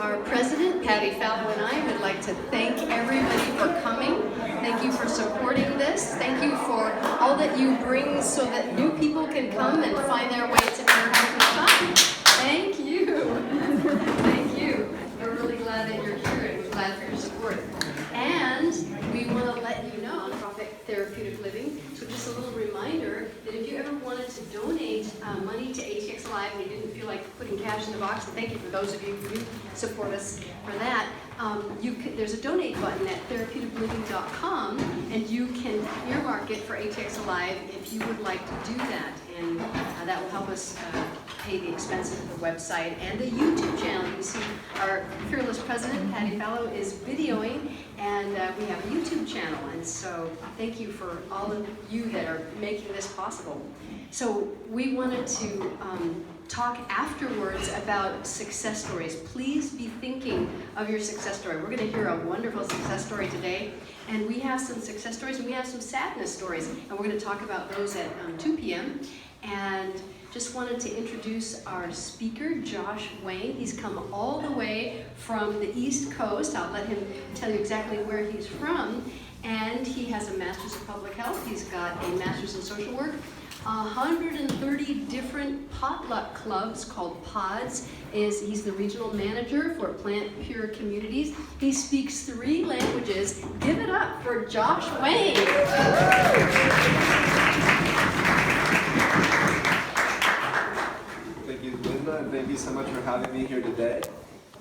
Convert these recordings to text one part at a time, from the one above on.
Our president, Patty Fallow, and I would like to thank everybody for coming. Thank you for supporting this. Thank you for all that you bring so that new people can come and find their way to American Time. Thank you. Thank you. We're really glad that you're here and we're glad for your support. And we want to let you know, nonprofit therapeutic living, so just a little reminder that if you ever wanted to donate money to ATX Alive and you didn't feel like putting cash in the box, and thank you for those of you who do support us for that, there's a donate button at therapeuticliving.com, and you can earmark it for ATX Alive if you would like to do that, and that will help us pay the expenses of the website and the YouTube channel. You see our fearless president, Patty Fallow, is videoing, and we have a YouTube channel, and so thank you for all of you that are making this possible. So we wanted to talk afterwards about success stories. Please be thinking of your success story. We're going to hear a wonderful success story today, and we have some success stories and we have some sadness stories, and we're going to talk about those at 2 p.m. And just wanted to introduce our speaker, Josh Wayne. He's come all the way from the East Coast. I'll let him tell you exactly where he's from. And he has a Master's of Public Health. He's got a Master's in Social Work, 130 different potluck clubs called Pods. He's the regional manager for PlantPure Communities. He speaks 3 languages. Give it up for Josh Wayne. Thank you, Linda, and thank you so much for having me here today.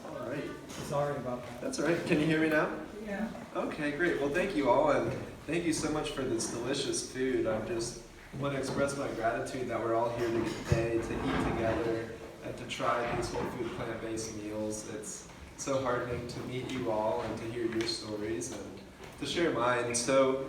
All right. Sorry about that. That's all right. Can you hear me now? Yeah. Okay, great. Well, thank you all, and thank you so much for this delicious food. I just want to express my gratitude that we're all here today to eat together and to try these whole food plant-based meals. It's so heartening to meet you all and to hear your stories and to share mine. So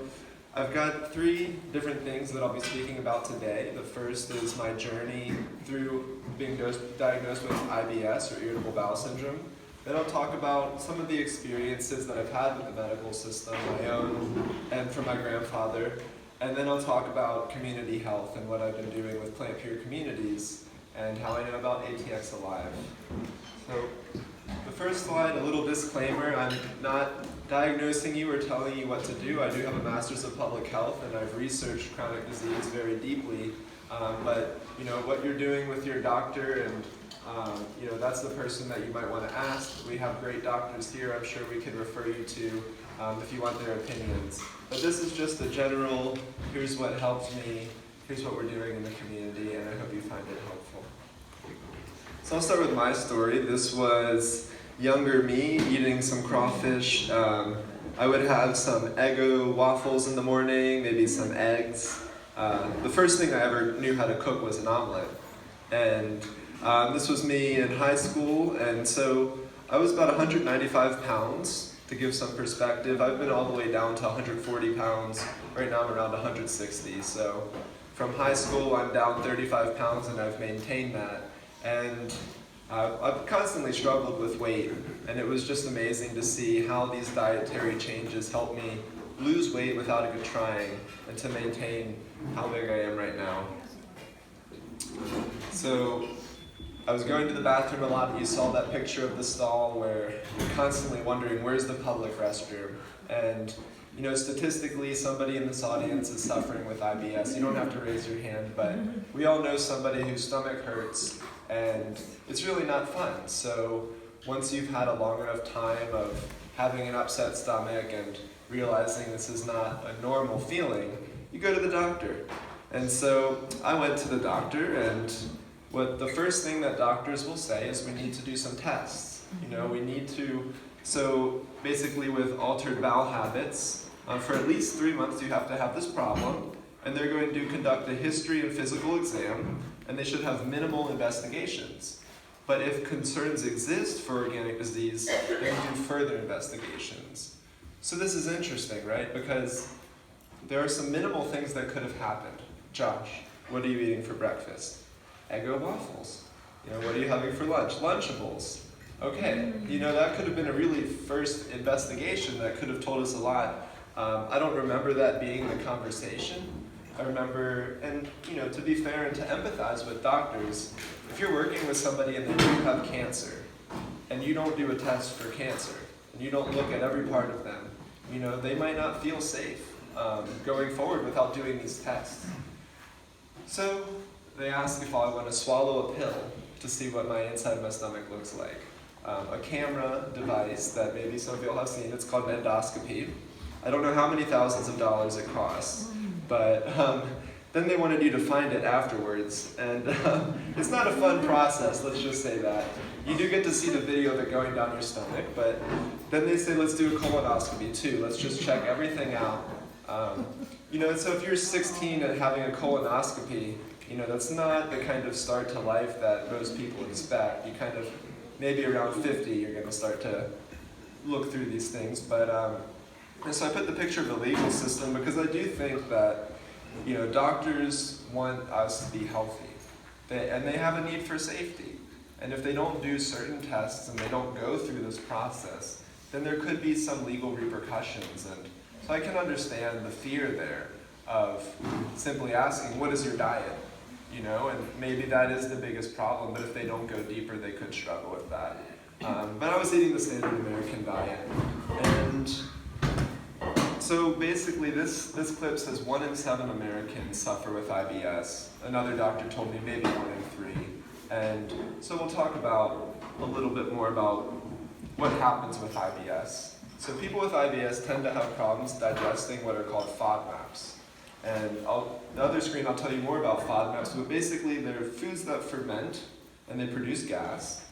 I've got 3 different things that I'll be speaking about today. The first is my journey through being diagnosed with IBS, or Irritable Bowel Syndrome. Then I'll talk about some of the experiences that I've had with the medical system, my own and from my grandfather. And then I'll talk about community health and what I've been doing with PlantPure Communities and how I know about ATX Alive. So the first slide, a little disclaimer, I'm not diagnosing you or telling you what to do. I do have a Master's of Public Health and I've researched chronic disease very deeply. But what you're doing with your doctor and that's the person that you might want to ask. We have great doctors here. I'm sure we can refer you to if you want their opinions. But this is just a general, here's what helps me, here's what we're doing in the community, and I hope you find it helpful. So I'll start with my story. This was younger me eating some crawfish. I would have some Eggo waffles in the morning, maybe some eggs. The first thing I ever knew how to cook was an omelet. And this was me in high school, and so I was about 195 pounds. To give some perspective, I've been all the way down to 140 pounds. Right now I'm around 160. So from high school I'm down 35 pounds and I've maintained that. And I've constantly struggled with weight, and it was just amazing to see how these dietary changes help me lose weight without even trying and to maintain how big I am right now. So I was going to the bathroom a lot. You saw that picture of the stall where you're constantly wondering, where's the public restroom? And statistically, somebody in this audience is suffering with IBS. You don't have to raise your hand, but we all know somebody whose stomach hurts, and it's really not fun. So once you've had a long enough time of having an upset stomach and realizing this is not a normal feeling, you go to the doctor. And so I went to the doctor, and the first thing that doctors will say is we need to do some tests. So basically with altered bowel habits, for at least 3 months you have to have this problem, and they're going to conduct a history and physical exam, and they should have minimal investigations. But if concerns exist for organic disease, they can do further investigations. So this is interesting, right? Because there are some minimal things that could have happened. Josh, what are you eating for breakfast? Eggo waffles. What are you having for lunch? Lunchables. Okay, that could have been a really first investigation that could have told us a lot. I don't remember that being the conversation. I remember, and to be fair and to empathize with doctors, if you're working with somebody and they do have cancer, and you don't do a test for cancer, and you don't look at every part of them, they might not feel safe going forward without doing these tests. So they ask if I want to swallow a pill to see what my inside of my stomach looks like. A camera device that maybe some of you all have seen, it's called an endoscopy. I don't know how many thousands of dollars it costs, but then they wanted you to find it afterwards, and it's not a fun process, let's just say that. You do get to see the video of it going down your stomach, but then they say, let's do a colonoscopy too, let's just check everything out. So if you're 16 and having a colonoscopy, that's not the kind of start to life that most people expect. You kind of, maybe around 50, you're going to start to look through these things, but and so I put the picture of the legal system because I do think that doctors want us to be healthy, and they have a need for safety. And if they don't do certain tests and they don't go through this process, then there could be some legal repercussions. And so I can understand the fear there of simply asking, what is your diet? And maybe that is the biggest problem, but if they don't go deeper, they could struggle with that. But I was eating the standard American diet, and so basically this clip says 1 in 7 Americans suffer with IBS. Another doctor told me maybe 1 in 3. And so we'll talk about a little bit more about what happens with IBS. So people with IBS tend to have problems digesting what are called FODMAPs. And the other screen I'll tell you more about FODMAPs, but basically they're foods that ferment and they produce gas.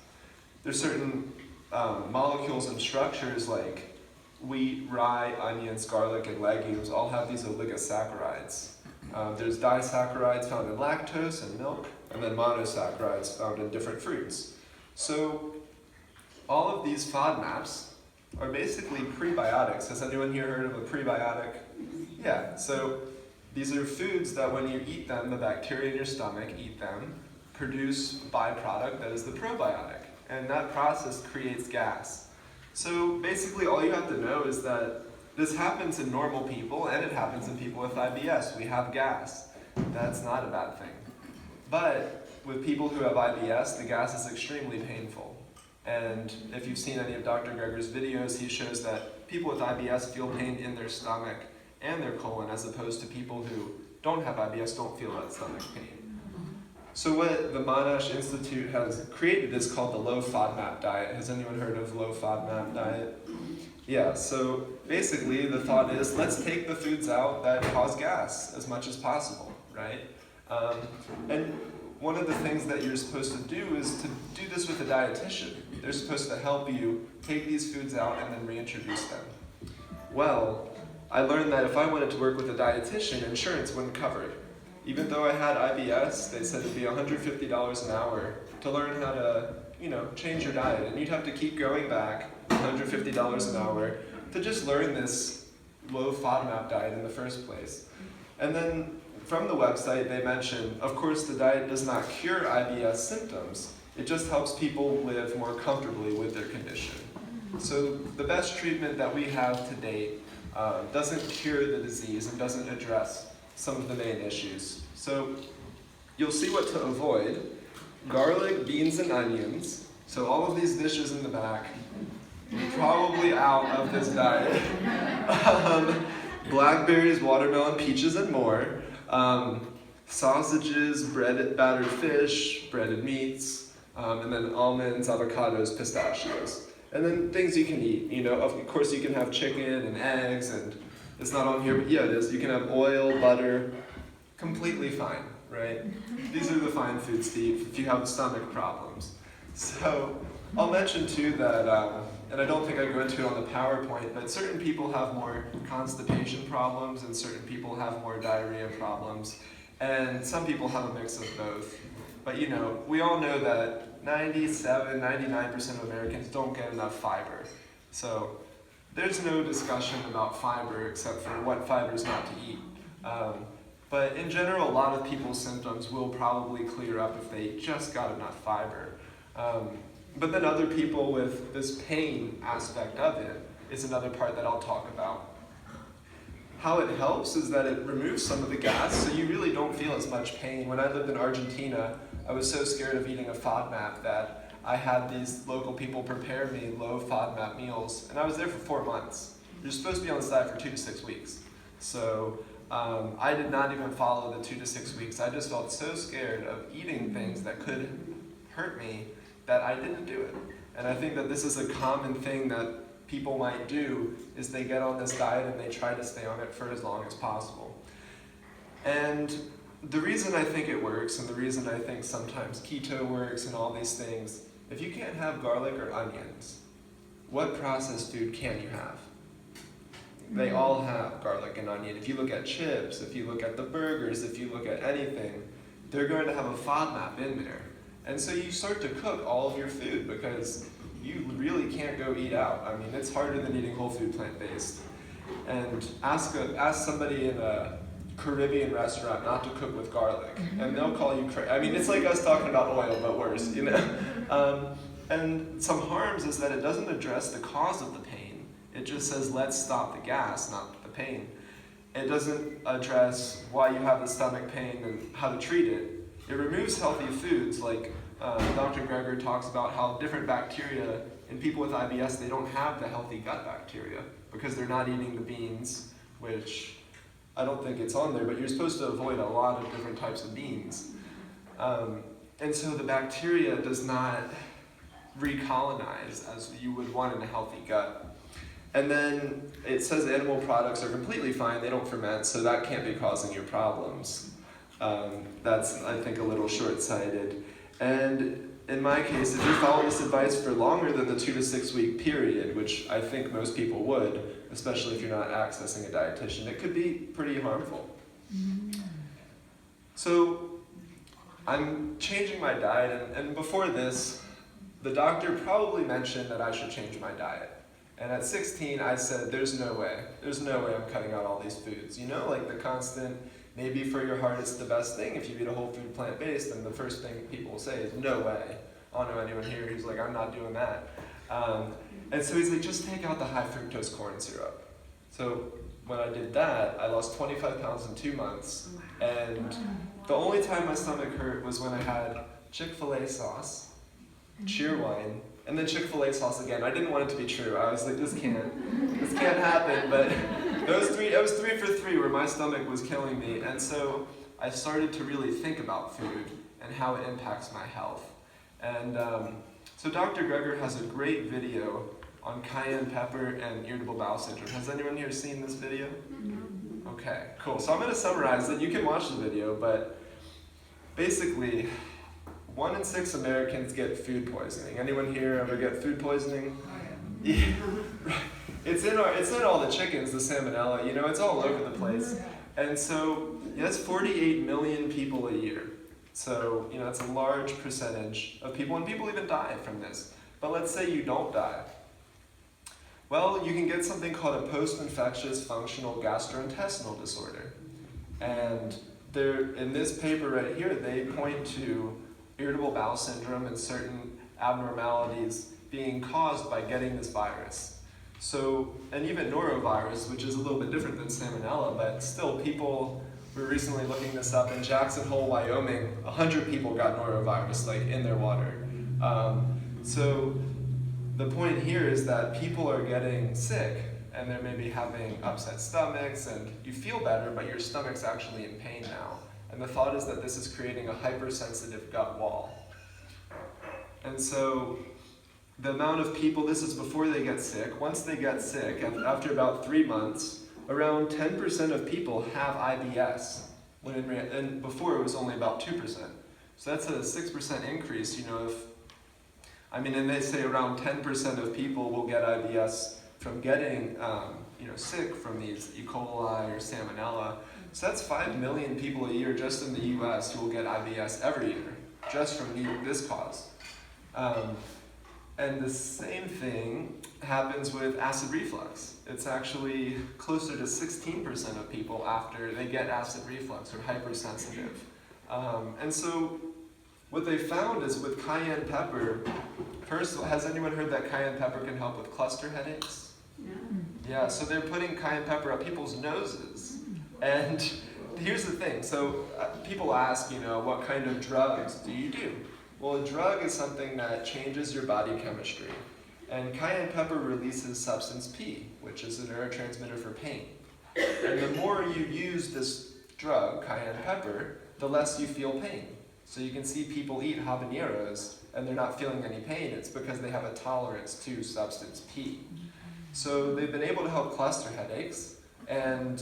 There's certain molecules and structures like wheat, rye, onions, garlic, and legumes all have these oligosaccharides. There's disaccharides found in lactose and milk, and then monosaccharides found in different fruits. So all of these FODMAPs are basically prebiotics. Has anyone here heard of a prebiotic? Yeah, so these are foods that when you eat them, the bacteria in your stomach eat them, produce a byproduct that is the probiotic, and that process creates gas. So basically all you have to know is that this happens in normal people and it happens in people with IBS. We have gas. That's not a bad thing. But with people who have IBS, the gas is extremely painful. And if you've seen any of Dr. Greger's videos, he shows that people with IBS feel pain in their stomach and their colon, as opposed to people who don't have IBS don't feel that stomach pain. So what the Monash Institute has created is called the low FODMAP diet. Has anyone heard of low FODMAP diet? Yeah, so basically the thought is, let's take the foods out that cause gas as much as possible, right? And one of the things that you're supposed to do is to do this with a dietitian. They're supposed to help you take these foods out and then reintroduce them. Well, I learned that if I wanted to work with a dietitian, insurance wouldn't cover it. Even though I had IBS, they said it'd be $150 an hour to learn how to, change your diet. And you'd have to keep going back, $150 an hour, to just learn this low FODMAP diet in the first place. And then from the website, they mention, of course, the diet does not cure IBS symptoms. It just helps people live more comfortably with their condition. So the best treatment that we have to date doesn't cure the disease and doesn't address some of the main issues. So you'll see what to avoid. Garlic, beans, and onions. So all of these dishes in the back, probably out of this diet. Blackberries, watermelon, peaches, and more. Sausages, breaded battered fish, breaded meats, and then almonds, avocados, pistachios. And then things you can eat, of course you can have chicken and eggs, and it's not on here, but yeah it is. You can have oil, butter, completely fine, right? These are the fine foods to eat if you have stomach problems. So I'll mention too that, and I don't think I go into it on the PowerPoint, but certain people have more constipation problems and certain people have more diarrhea problems, and some people have a mix of both. But we all know that 99% of Americans don't get enough fiber. So there's no discussion about fiber except for what fiber is not to eat. But in general, a lot of people's symptoms will probably clear up if they just got enough fiber. But then other people with this pain aspect of it is another part that I'll talk about. How it helps is that it removes some of the gas, so you really don't feel as much pain. When I lived in Argentina, I was so scared of eating a FODMAP that I had these local people prepare me low FODMAP meals, and I was there for 4 months. You're supposed to be on this diet for 2 to 6 weeks. So I did not even follow the 2 to 6 weeks. I just felt so scared of eating things that could hurt me that I didn't do it. And I think that this is a common thing that people might do, is they get on this diet and they try to stay on it for as long as possible. And the reason I think it works, and the reason I think sometimes keto works and all these things, if you can't have garlic or onions, what processed food can you have? They all have garlic and onion. If you look at chips, if you look at the burgers, if you look at anything, they're going to have a FODMAP in there. And so you start to cook all of your food because you really can't go eat out. I mean, it's harder than eating whole food plant-based. And ask somebody in a Caribbean restaurant not to cook with garlic, and they'll call you crazy. I mean, it's like us talking about oil, but worse, you know? And some harms is that it doesn't address the cause of the pain. It just says, let's stop the gas, not the pain. It doesn't address why you have the stomach pain and how to treat it. It removes healthy foods, like Dr. Greger talks about how different bacteria, in people with IBS, they don't have the healthy gut bacteria because they're not eating the beans, which I don't think it's on there, but you're supposed to avoid a lot of different types of beans. And so the bacteria does not recolonize as you would want in a healthy gut. And then it says animal products are completely fine, they don't ferment, so that can't be causing you problems. That's, I think, a little short-sighted. And in my case, if you follow this advice for longer than the 2 to 6 week period, which I think most people would, especially if you're not accessing a dietitian, it could be pretty harmful. So I'm changing my diet, and before this, the doctor probably mentioned that I should change my diet. And at 16, I said, there's no way I'm cutting out all these foods. You know, like the constant, maybe for your heart it's the best thing if you eat a whole food plant-based, and the first thing people will say is, no way. I don't know anyone here who's like, I'm not doing that. And so he's like, just take out the high fructose corn syrup. So when I did that, I lost 25 pounds in 2 months. And the only time my stomach hurt was when I had Chick-fil-A sauce, cheer wine, and then Chick-fil-A sauce again. I didn't want it to be true. I was like, this can't happen. But it was 3 for 3 where my stomach was killing me. And so I started to really think about food and how it impacts my health. And so Dr. Greger has a great video on cayenne pepper and irritable bowel syndrome. Has anyone here seen this video? Okay, cool. So I'm going to summarize it. You can watch the video, but basically, 1 in 6 Americans get food poisoning. Anyone here ever get food poisoning? Yeah. It's in all the chickens, the salmonella, you know, it's all over the place. And so, that's 48 million people a year. So, you know, it's a large percentage of people, and people even die from this. But let's say you don't die. Well, you can get something called a post-infectious functional gastrointestinal disorder. And in this paper right here, they point to irritable bowel syndrome and certain abnormalities being caused by getting this virus. So, and even norovirus, which is a little bit different than salmonella, but still people were recently looking this up in Jackson Hole, Wyoming, 100 people got norovirus, like in their water. So the point here is that people are getting sick and they're maybe having upset stomachs and you feel better, but your stomach's actually in pain now. And the thought is that this is creating a hypersensitive gut wall. And so the amount of people, this is before they get sick. Once they get sick, after about 3 months, around 10% of people have IBS, and before it was only about 2%. So that's a 6% increase, you know, and they say around 10% of people will get IBS from getting, sick from these E. coli or salmonella. So that's 5 million people a year just in the US who will get IBS every year, just from this cause. And the same thing happens with acid reflux. It's actually closer to 16% of people after they get acid reflux or hypersensitive. And so what they found is with cayenne pepper, first, has anyone heard that cayenne pepper can help with cluster headaches? Yeah, so they're putting cayenne pepper up people's noses. And here's the thing, so people ask, what kind of drugs do you do? Well, a drug is something that changes your body chemistry. And cayenne pepper releases substance P, which is a neurotransmitter for pain. And the more you use this drug, cayenne pepper, the less you feel pain. So you can see people eat habaneros and they're not feeling any pain. It's because they have a tolerance to substance P. So they've been able to help cluster headaches. And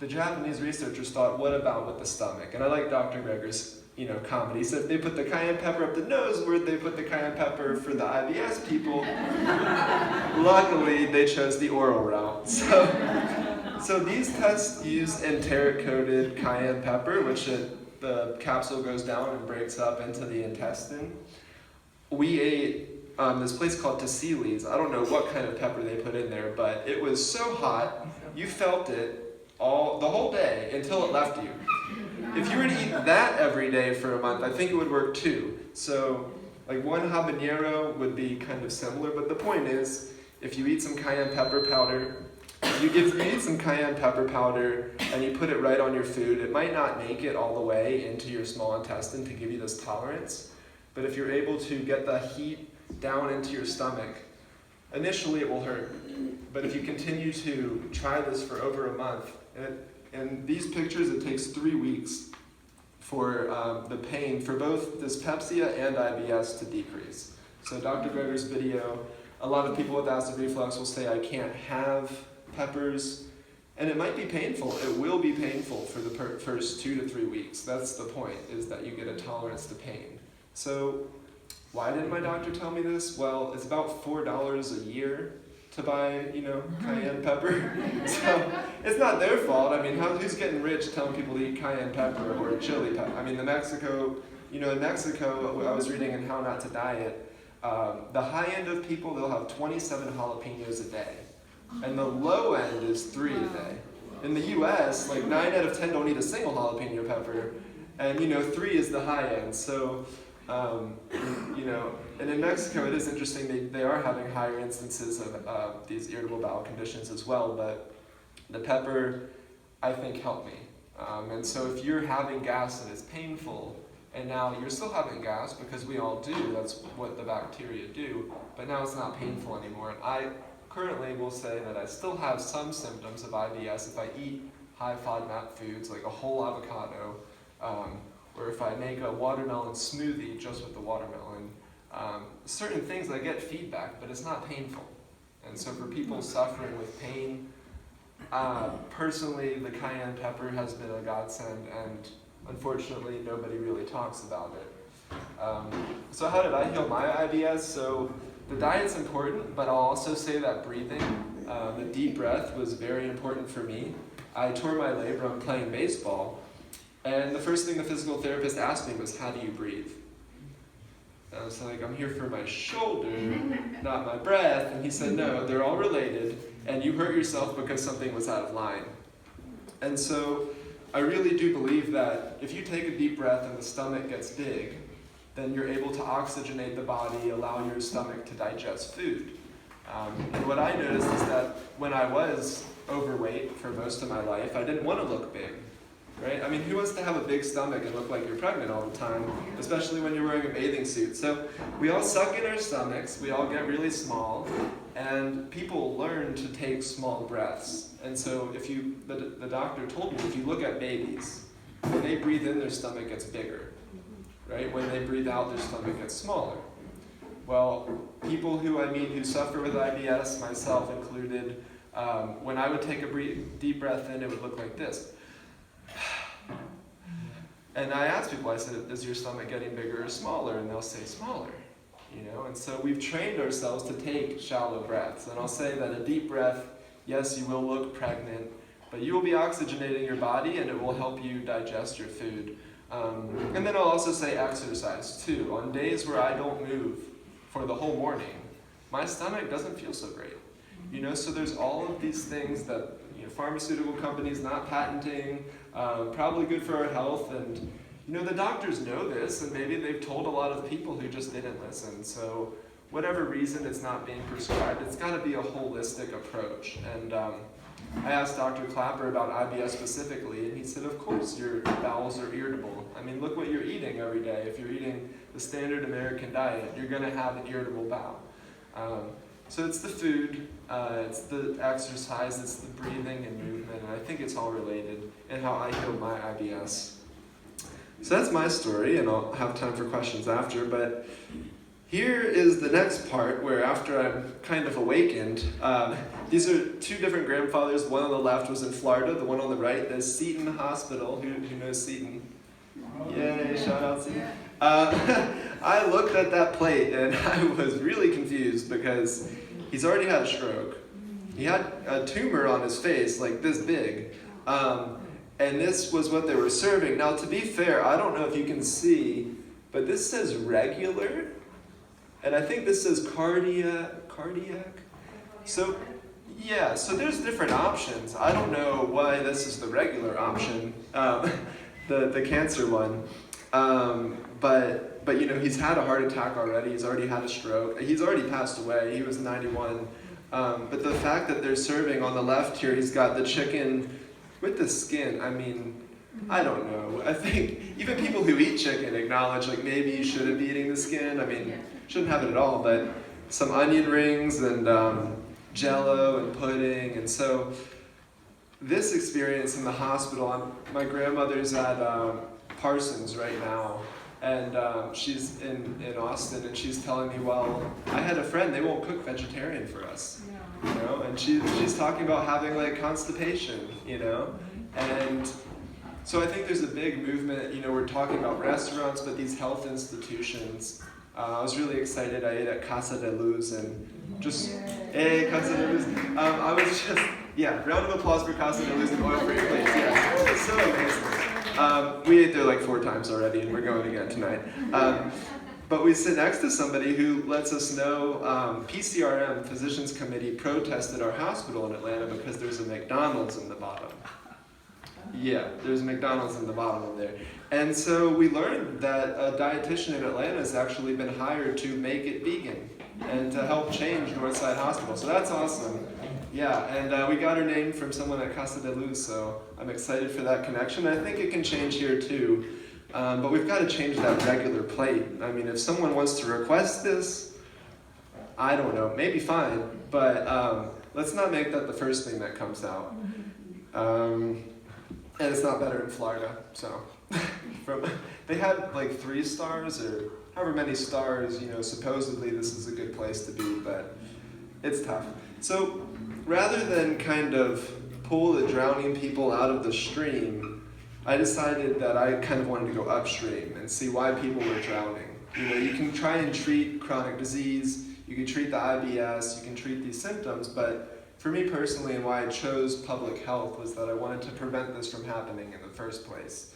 the Japanese researchers thought, what about with the stomach? And I like Dr. Greger's comedy. He said they put the cayenne pepper up the nose, where they put the cayenne pepper for the IBS people. Luckily, they chose the oral route. So these tests use enteric-coated cayenne pepper, which the capsule goes down and breaks up into the intestine. We ate this place called Tassili's. I don't know what kind of pepper they put in there, but it was so hot, you felt it the whole day until it left you. If you were to eat that every day for a month, I think it would work too. So like one habanero would be kind of similar, but the point is, if you eat some cayenne pepper powder, you eat some cayenne pepper powder and you put it right on your food, it might not make it all the way into your small intestine to give you this tolerance, but if you're able to get the heat down into your stomach, initially it will hurt. But if you continue to try this for over a month, in these pictures it takes 3 weeks for the pain for both dyspepsia and IBS to decrease. So Dr. Greger's video, a lot of people with acid reflux will say, I can't have peppers, and it might be painful. It will be painful for the first 2 to 3 weeks. That's the point, is that you get a tolerance to pain. So why didn't my doctor tell me this? Well, it's about $4 a year to buy, cayenne pepper. So it's not their fault. I mean, who's getting rich telling people to eat cayenne pepper or chili pepper? I mean, in Mexico, I was reading in How Not to Diet, the high end of people, they'll have 27 jalapenos a day. And the low end is 3 a day. In the US, like 9 out of 10 don't eat a single jalapeno pepper, and 3 is the high end. So, and in Mexico it is interesting, they are having higher instances of these irritable bowel conditions as well, but the pepper, I think, helped me. And so if you're having gas and it's painful, and now you're still having gas, because we all do, that's what the bacteria do, but now it's not painful anymore. And I currently will say that I still have some symptoms of IBS if I eat high FODMAP foods like a whole avocado, or if I make a watermelon smoothie just with the watermelon. Certain things I get feedback, but it's not painful. And so for people suffering with pain, personally the cayenne pepper has been a godsend, and unfortunately nobody really talks about it. So how did I heal my IBS? So the diet's important, but I'll also say that breathing, the deep breath, was very important for me. I tore my labrum playing baseball, and the first thing the physical therapist asked me was, how do you breathe? And I was like, I'm here for my shoulder, not my breath. And he said, no, they're all related, and you hurt yourself because something was out of line. And so I really do believe that if you take a deep breath and the stomach gets big, then you're able to oxygenate the body, allow your stomach to digest food. And what I noticed is that when I was overweight for most of my life, I didn't want to look big, right? I mean, who wants to have a big stomach and look like you're pregnant all the time, especially when you're wearing a bathing suit? So we all suck in our stomachs, we all get really small, and people learn to take small breaths. And so the doctor told me, if you look at babies, when they breathe in, their stomach gets bigger. Right? When they breathe out, their stomach gets smaller. Well, people who suffer with IBS, myself included, when I would take a deep breath in, it would look like this. And I asked people, I said, is your stomach getting bigger or smaller? And they'll say smaller. And so we've trained ourselves to take shallow breaths. And I'll say that a deep breath, yes, you will look pregnant, but you will be oxygenating your body, and it will help you digest your food. And then I'll also say exercise too. On days where I don't move for the whole morning, my stomach doesn't feel so great. So there's all of these things that pharmaceutical companies not patenting, probably good for our health, and the doctors know this, and maybe they've told a lot of people who just didn't listen. So whatever reason it's not being prescribed, it's got to be a holistic approach. And I asked Dr. Clapper about IBS specifically, and he said, of course your bowels are irritable. I mean, look what you're eating every day. If you're eating the standard American diet, you're going to have an irritable bowel. So it's the food, it's the exercise, it's the breathing and movement, and I think it's all related in how I healed my IBS. So that's my story, and I'll have time for questions after, but here is the next part where after I'm kind of awakened, these are two different grandfathers. One on the left was in Florida, the one on the right is Seton Hospital. Who knows Seton? Yay, shout out Seton. I looked at that plate and I was really confused because he's already had a stroke. He had a tumor on his face like this big. And this was what they were serving. Now to be fair, I don't know if you can see, but this says regular. And I think this says cardiac. So, yeah, so there's different options. I don't know why this is the regular option, the cancer one. But you know, he's had a heart attack already. He's already had a stroke. He's already passed away. He was 91. But the fact that they're serving on the left here, he's got the chicken with the skin. I mean, I don't know. I think even people who eat chicken acknowledge like maybe you shouldn't be eating the skin. I mean, shouldn't have it at all, but some onion rings and jello and pudding. And so this experience in the hospital, my grandmother's at Parsons right now, and she's in Austin, and she's telling me, well, I had a friend, they won't cook vegetarian for us, you know, and she's talking about having like constipation, you know, and so I think there's a big movement, you know, we're talking about restaurants, but these health institutions. I was really excited. I ate at Casa de Luz and just, hey, Casa de Luz. I was just, round of applause for Casa de Luz and oil-free plates. Yeah, it was so amazing. We ate there like 4 times already, and we're going again tonight. But we sit next to somebody who lets us know PCRM, Physicians Committee, protested our hospital in Atlanta because there's a McDonald's in the bottom. Yeah, there's a McDonald's in the bottom of there. And so we learned that a dietitian in Atlanta has actually been hired to make it vegan and to help change Northside Hospital. So that's awesome. Yeah, and we got her name from someone at Casa de Luz, so I'm excited for that connection. I think it can change here too. But we've got to change that regular plate. I mean, if someone wants to request this, I don't know, maybe fine, but let's not make that the first thing that comes out. And it's not better in Florida, so. They had like 3 stars or however many stars, you know, supposedly this is a good place to be, but it's tough. So rather than kind of pull the drowning people out of the stream, I decided that I kind of wanted to go upstream and see why people were drowning. You know, you can try and treat chronic disease, you can treat the IBS, you can treat these symptoms, but for me personally, and why I chose public health, was that I wanted to prevent this from happening in the first place.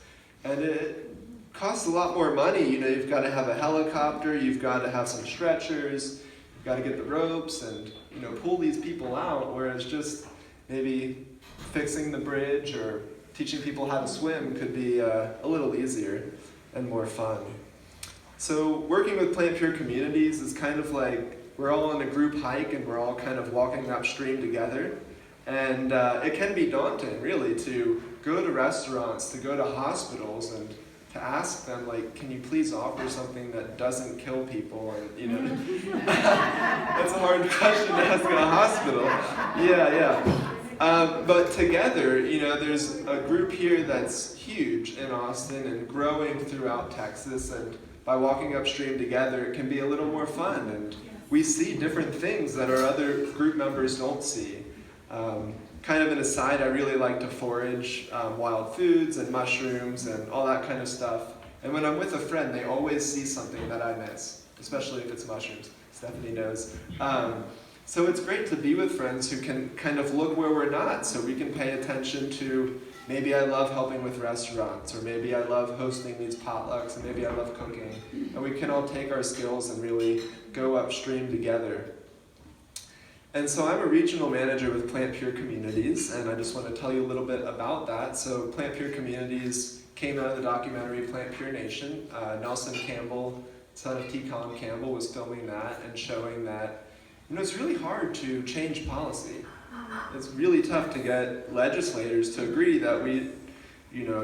And it costs a lot more money. You know, you've got to have a helicopter, you've got to have some stretchers, you've got to get the ropes and, you know, pull these people out, whereas just maybe fixing the bridge or teaching people how to swim could be a little easier and more fun. So working with PlantPure Communities is kind of like we're all on a group hike and we're all kind of walking upstream together. And it can be daunting, really, to go to restaurants, to go to hospitals, and to ask them, like, can you please offer something that doesn't kill people? And, you know, that's a hard question to ask in a hospital. But together, you know, there's a group here that's huge in Austin and growing throughout Texas, and by walking upstream together, it can be a little more fun, and we see different things that our other group members don't see. Kind of an aside, I really like to forage wild foods and mushrooms and all that kind of stuff. And when I'm with a friend, they always see something that I miss, especially if it's mushrooms. Stephanie knows. So it's great to be with friends who can kind of look where we're not, so we can pay attention to, maybe I love helping with restaurants, or maybe I love hosting these potlucks, and maybe I love cooking. And we can all take our skills and really go upstream together. And so I'm a regional manager with PlantPure Communities, and I just want to tell you a little bit about that. So PlantPure Communities came out of the documentary PlantPure Nation. Nelson Campbell, son of T. Colin Campbell, was filming that and showing that, you know, it's really hard to change policy. It's really tough to get legislators to agree that we,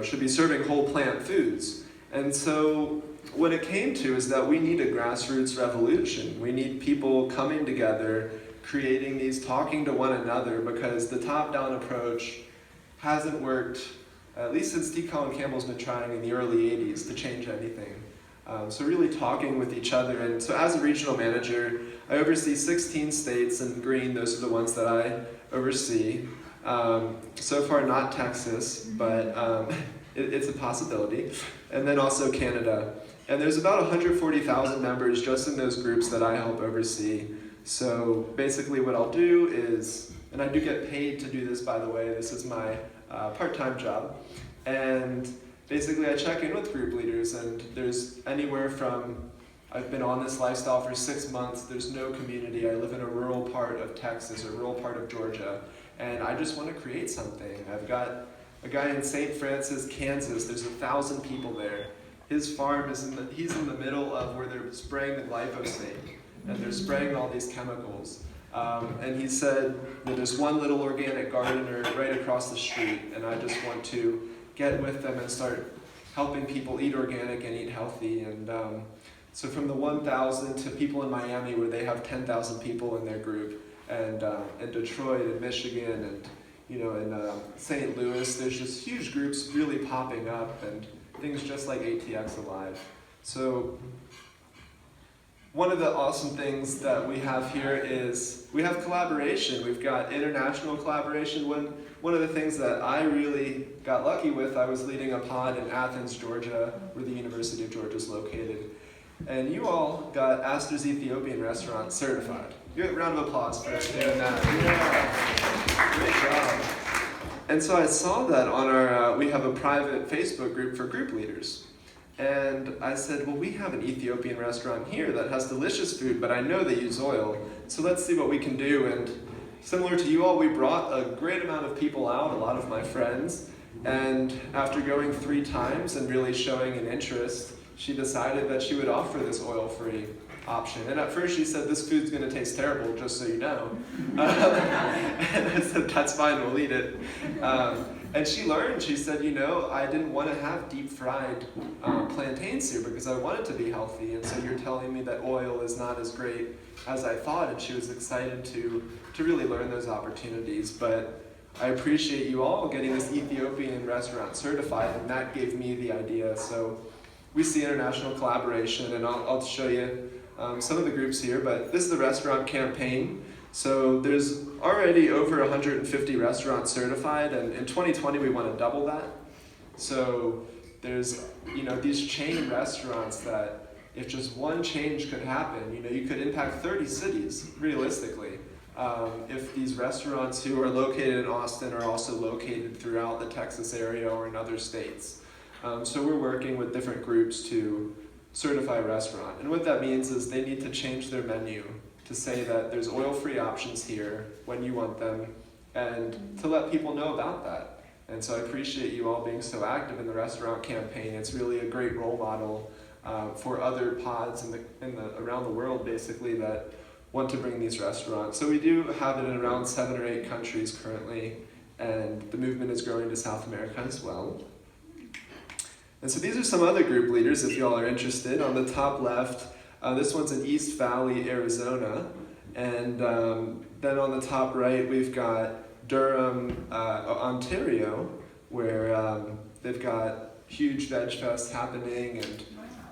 should be serving whole plant foods. And so what it came to is that we need a grassroots revolution. We need people coming together, creating these, talking to one another, because the top-down approach hasn't worked, at least since T. Colin Campbell's been trying in the early 80s to change anything. So really talking with each other. And so as a regional manager, I oversee 16 states, and green, those are the ones that I oversee. So far not Texas, but it's a possibility. And then also Canada. And there's about 140,000 members just in those groups that I help oversee. So basically what I'll do is, and I do get paid to do this, by the way, this is my part-time job. And basically I check in with group leaders, and there's anywhere from, I've been on this lifestyle for 6 months, there's no community, I live in a rural part of Texas, or rural part of Georgia, and I just want to create something. I've got a guy in St. Francis, Kansas, there's 1,000 people there. His farm is he's in the middle of where they're spraying the glyphosate, and they're spraying all these chemicals. And he said that there's one little organic gardener right across the street, and I just want to get with them and start helping people eat organic and eat healthy. And so from the 1,000 to people in Miami, where they have 10,000 people in their group, and in Detroit and Michigan, and in St. Louis, there's just huge groups really popping up, and things just like ATX Alive. So one of the awesome things that we have here is we have collaboration. We've got international collaboration. One of the things that I really got lucky with, I was leading a pod in Athens, Georgia, where the University of Georgia is located. And you all got Astor's Ethiopian Restaurant certified. Give a round of applause for doing that. Yeah. Great job. And so I saw that on our, we have a private Facebook group for group leaders. And I said, well, we have an Ethiopian restaurant here that has delicious food, but I know they use oil. So let's see what we can do. And similar to you all, we brought a great amount of people out, a lot of my friends. And after going 3 times and really showing an interest, she decided that she would offer this oil-free option. And at first she said, this food's gonna taste terrible, just so you know. And I said, that's fine, we'll eat it. And she learned, she said, I didn't want to have deep fried plantains here because I wanted to be healthy. And so you're telling me that oil is not as great as I thought. And she was excited to really learn those opportunities. But I appreciate you all getting this Ethiopian restaurant certified, and that gave me the idea. So we see international collaboration, and I'll show you some of the groups here, but this is the restaurant campaign. So there's already over 150 restaurants certified, and in 2020 we want to double that. So there's these chain restaurants that if just one change could happen, you could impact 30 cities realistically. If these restaurants who are located in Austin are also located throughout the Texas area or in other states. So we're working with different groups to certify a restaurant. And what that means is they need to change their menu to say that there's oil-free options here when you want them, and to let people know about that. And so I appreciate you all being so active in the restaurant campaign. It's really a great role model for other pods around the world, basically, that want to bring these restaurants. So we do have it in around 7 or 8 countries currently, and the movement is growing to South America as well. And so these are some other group leaders, if y'all are interested. On the top left, this one's in East Valley, Arizona. And then on the top right, we've got Durham, Ontario, where they've got huge Veg Fest happening. And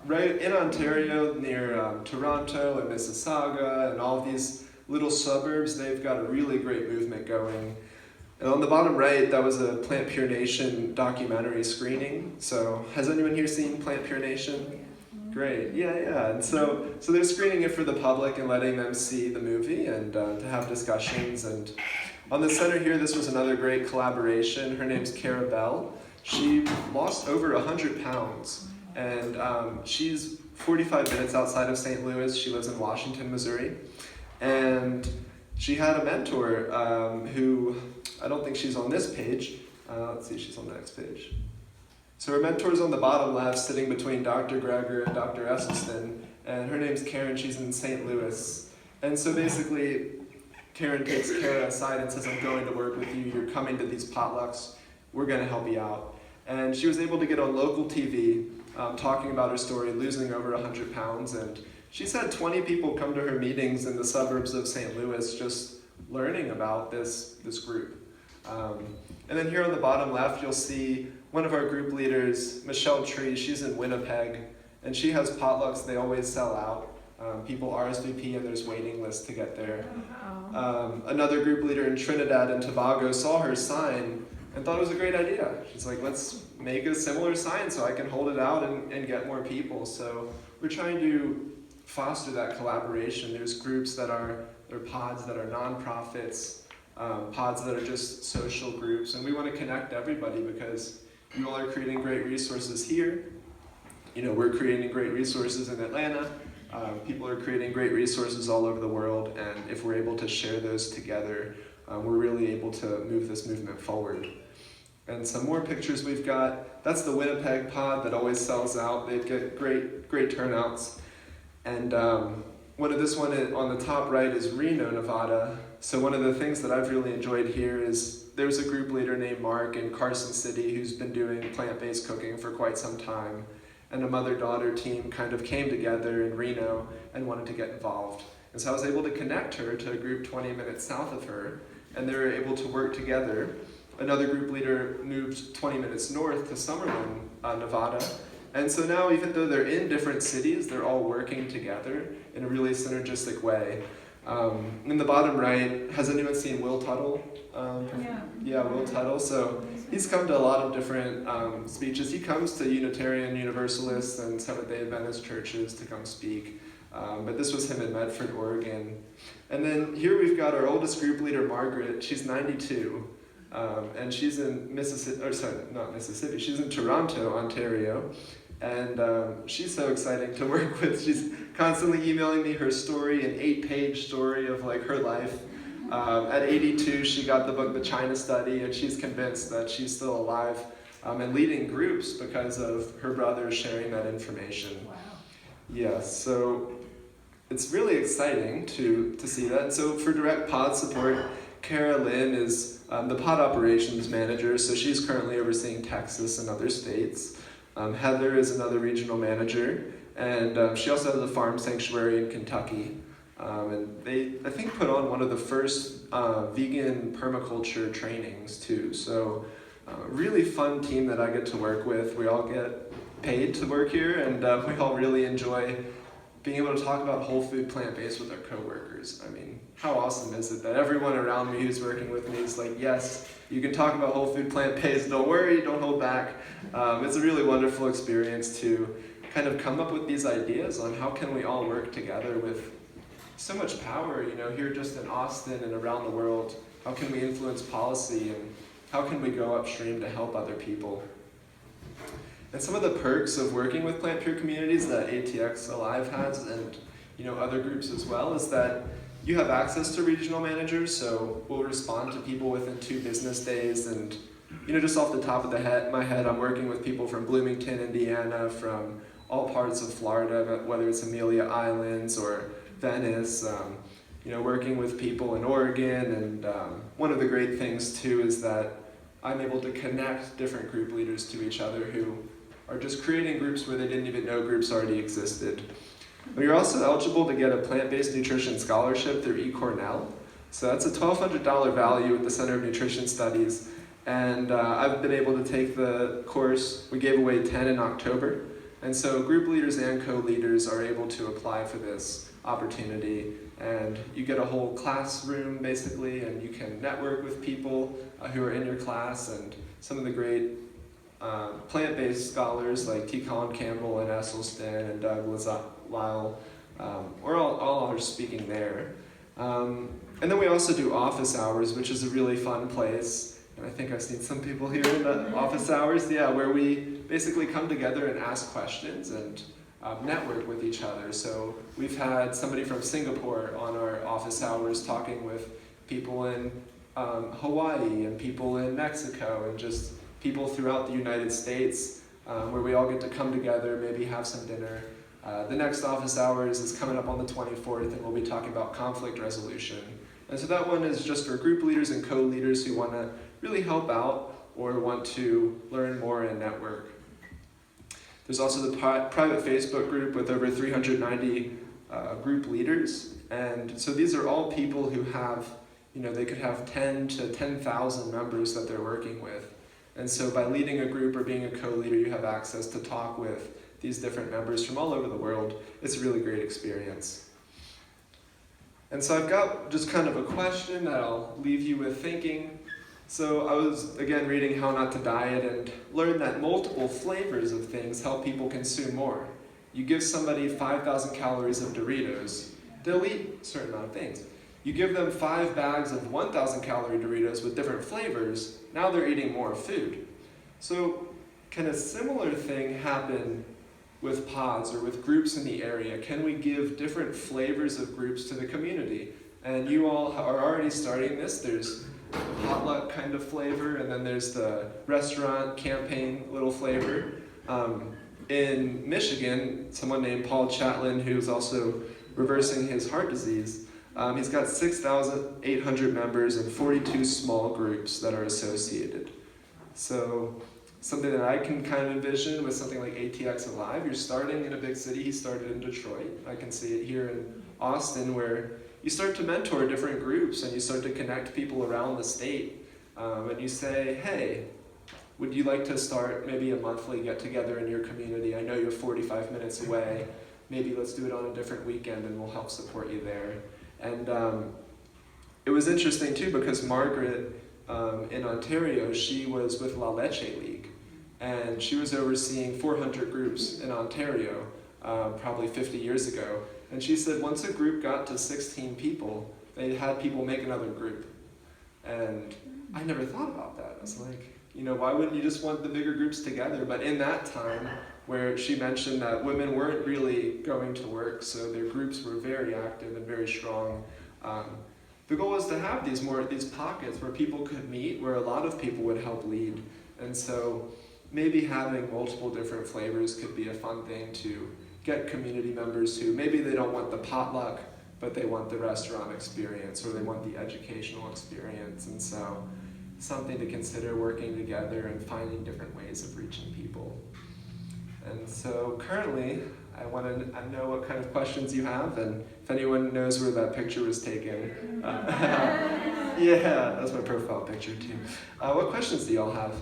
right in Ontario, near Toronto and Mississauga and all of these little suburbs, they've got a really great movement going. And on the bottom right, that was a PlantPure Nation documentary screening. So has anyone here seen PlantPure Nation? Great, yeah. And so they're screening it for the public and letting them see the movie and to have discussions. And on the center here, this was another great collaboration. Her name's Cara Bell. She lost over 100 pounds, and she's 45 minutes outside of St. Louis. She lives in Washington, Missouri. And she had a mentor who, I don't think she's on this page. Let's see if she's on the next page. So her mentor's on the bottom left, sitting between Dr. Greger and Dr. Esselstyn, and her name's Karen. She's in St. Louis. And so basically, Karen takes Kara aside and says, I'm going to work with you, you're coming to these potlucks, we're gonna help you out. And she was able to get on local TV talking about her story, losing over 100 pounds, and she's had 20 people come to her meetings in the suburbs of St. Louis just learning about this group. And then here on the bottom left, you'll see one of our group leaders, Michelle Tree. She's in Winnipeg, and she has potlucks. They always sell out. People RSVP, and there's waiting lists to get there. Another group leader in Trinidad and Tobago saw her sign and thought it was a great idea. She's like, let's make a similar sign so I can hold it out and get more people. So we're trying to foster that collaboration. There's groups that are pods that are nonprofits, pods that are just social groups, and we want to connect everybody because you all are creating great resources here. You know, we're creating great resources in Atlanta. People are creating great resources all over the world, and if we're able to share those together, we're really able to move this movement forward. And some more pictures we've got. That's the Winnipeg pod that always sells out. They get great turnouts. And this one on the top right is Reno, Nevada. So one of the things that I've really enjoyed here is there's a group leader named Mark in Carson City who's been doing plant-based cooking for quite some time. And a mother-daughter team kind of came together in Reno and wanted to get involved. And so I was able to connect her to a group 20 minutes south of her, and they were able to work together. Another group leader moved 20 minutes north to Summerlin, Nevada. And so now, even though they're in different cities, they're all working together in a really synergistic way. In the bottom right, has anyone seen Will Tuttle? Yeah, Will Tuttle. So he's come to a lot of different speeches. He comes to Unitarian Universalists and Seventh-day Adventist churches to come speak. But this was him in Medford, Oregon. And then here we've got our oldest group leader, Margaret. She's 92. And she's in Mississippi, she's in Toronto, Ontario. And she's so exciting to work with. She's constantly emailing me her story, an 8-page story of like her life. At 82, she got the book The China Study, and she's convinced that she's still alive and leading groups because of her brother sharing that information. Wow. Yeah, so it's really exciting to see that. And so for direct pod support, Kara Lynn is the pod operations manager, so she's currently overseeing Texas and other states. Heather is another regional manager, and she also has a farm sanctuary in Kentucky. And they, I think, put on one of the first vegan permaculture trainings too. So really fun team that I get to work with. We all get paid to work here, and we all really enjoy being able to talk about whole food plant-based with our coworkers. I mean, how awesome is it that everyone around me who's working with me is like, yes, you can talk about whole food plant-based, don't worry, don't hold back. It's a really wonderful experience to kind of come up with these ideas on how can we all work together with so much power, you know, here just in Austin and around the world. How can we influence policy, and how can we go upstream to help other people? And some of the perks of working with PlantPure Communities that ATX Alive has, and other groups as well, is that you have access to regional managers, so we'll respond to people within 2 business days. And just off the top of my head, I'm working with people from Bloomington, Indiana, from all parts of Florida, whether it's Amelia Islands or Venice, working with people in Oregon. And one of the great things too is that I'm able to connect different group leaders to each other who are just creating groups where they didn't even know groups already existed. But you're also eligible to get a plant-based nutrition scholarship through eCornell. So that's a $1,200 value at the Center of Nutrition Studies. And I've been able to take the course. We gave away 10 in October. And so group leaders and co-leaders are able to apply for this opportunity. And you get a whole classroom, basically, and you can network with people who are in your class. And some of the great plant-based scholars like T. Colin Campbell and Esselstyn and Doug Lyle, or all are speaking there. And then we also do office hours, which is a really fun place. And I think I've seen some people here in the office hours, where we basically come together and ask questions and network with each other. So we've had somebody from Singapore on our office hours talking with people in Hawaii and people in Mexico and just people throughout the United States, where we all get to come together, maybe have some dinner. The next office hours is coming up on the 24th, and we'll be talking about conflict resolution And so that one is just for group leaders and co-leaders who want to really help out or want to learn more and network. There's also the private Facebook group with over 390 group leaders. And so these are all people who have, they could have 10 to 10,000 members that they're working with. And so by leading a group or being a co-leader, you have access to talk with these different members from all over the world. It's a really great experience. And so I've got just kind of a question that I'll leave you with thinking. So I was, again, reading How Not to Diet and learned that multiple flavors of things help people consume more. You give somebody 5,000 calories of Doritos, they'll eat a certain amount of things. You give them 5 bags of 1,000 calorie Doritos with different flavors, now they're eating more food. So can a similar thing happen with pods or with groups in the area? Can we give different flavors of groups to the community? And you all are already starting this. There's the potluck kind of flavor, and then there's the restaurant campaign little flavor. In Michigan, someone named Paul Chatlin, who's also reversing his heart disease, he's got 6,800 members and 42 small groups that are associated. So something that I can kind of envision with something like ATX Alive, you're starting in a big city. He started in Detroit. I can see it here in Austin, where you start to mentor different groups and you start to connect people around the state. And you say, hey, would you like to start maybe a monthly get-together in your community? I know you're 45 minutes away. Maybe let's do it on a different weekend and we'll help support you there. And it was interesting too, because Margaret in Ontario, she was with La Leche League, and she was overseeing 400 groups in Ontario probably 50 years ago. And she said once a group got to 16 people, they had people make another group. And I never thought about that. I was like, why wouldn't you just want the bigger groups together? But in that time, where she mentioned that women weren't really going to work, so their groups were very active and very strong. The goal was to have these pockets where people could meet, where a lot of people would help lead. And so maybe having multiple different flavors could be a fun thing to get community members who maybe they don't want the potluck, but they want the restaurant experience or they want the educational experience. And so something to consider, working together and finding different ways of reaching people. And so currently, I want to know what kind of questions you have, and if anyone knows where that picture was taken. Yeah, that's my profile picture too. What questions do y'all have?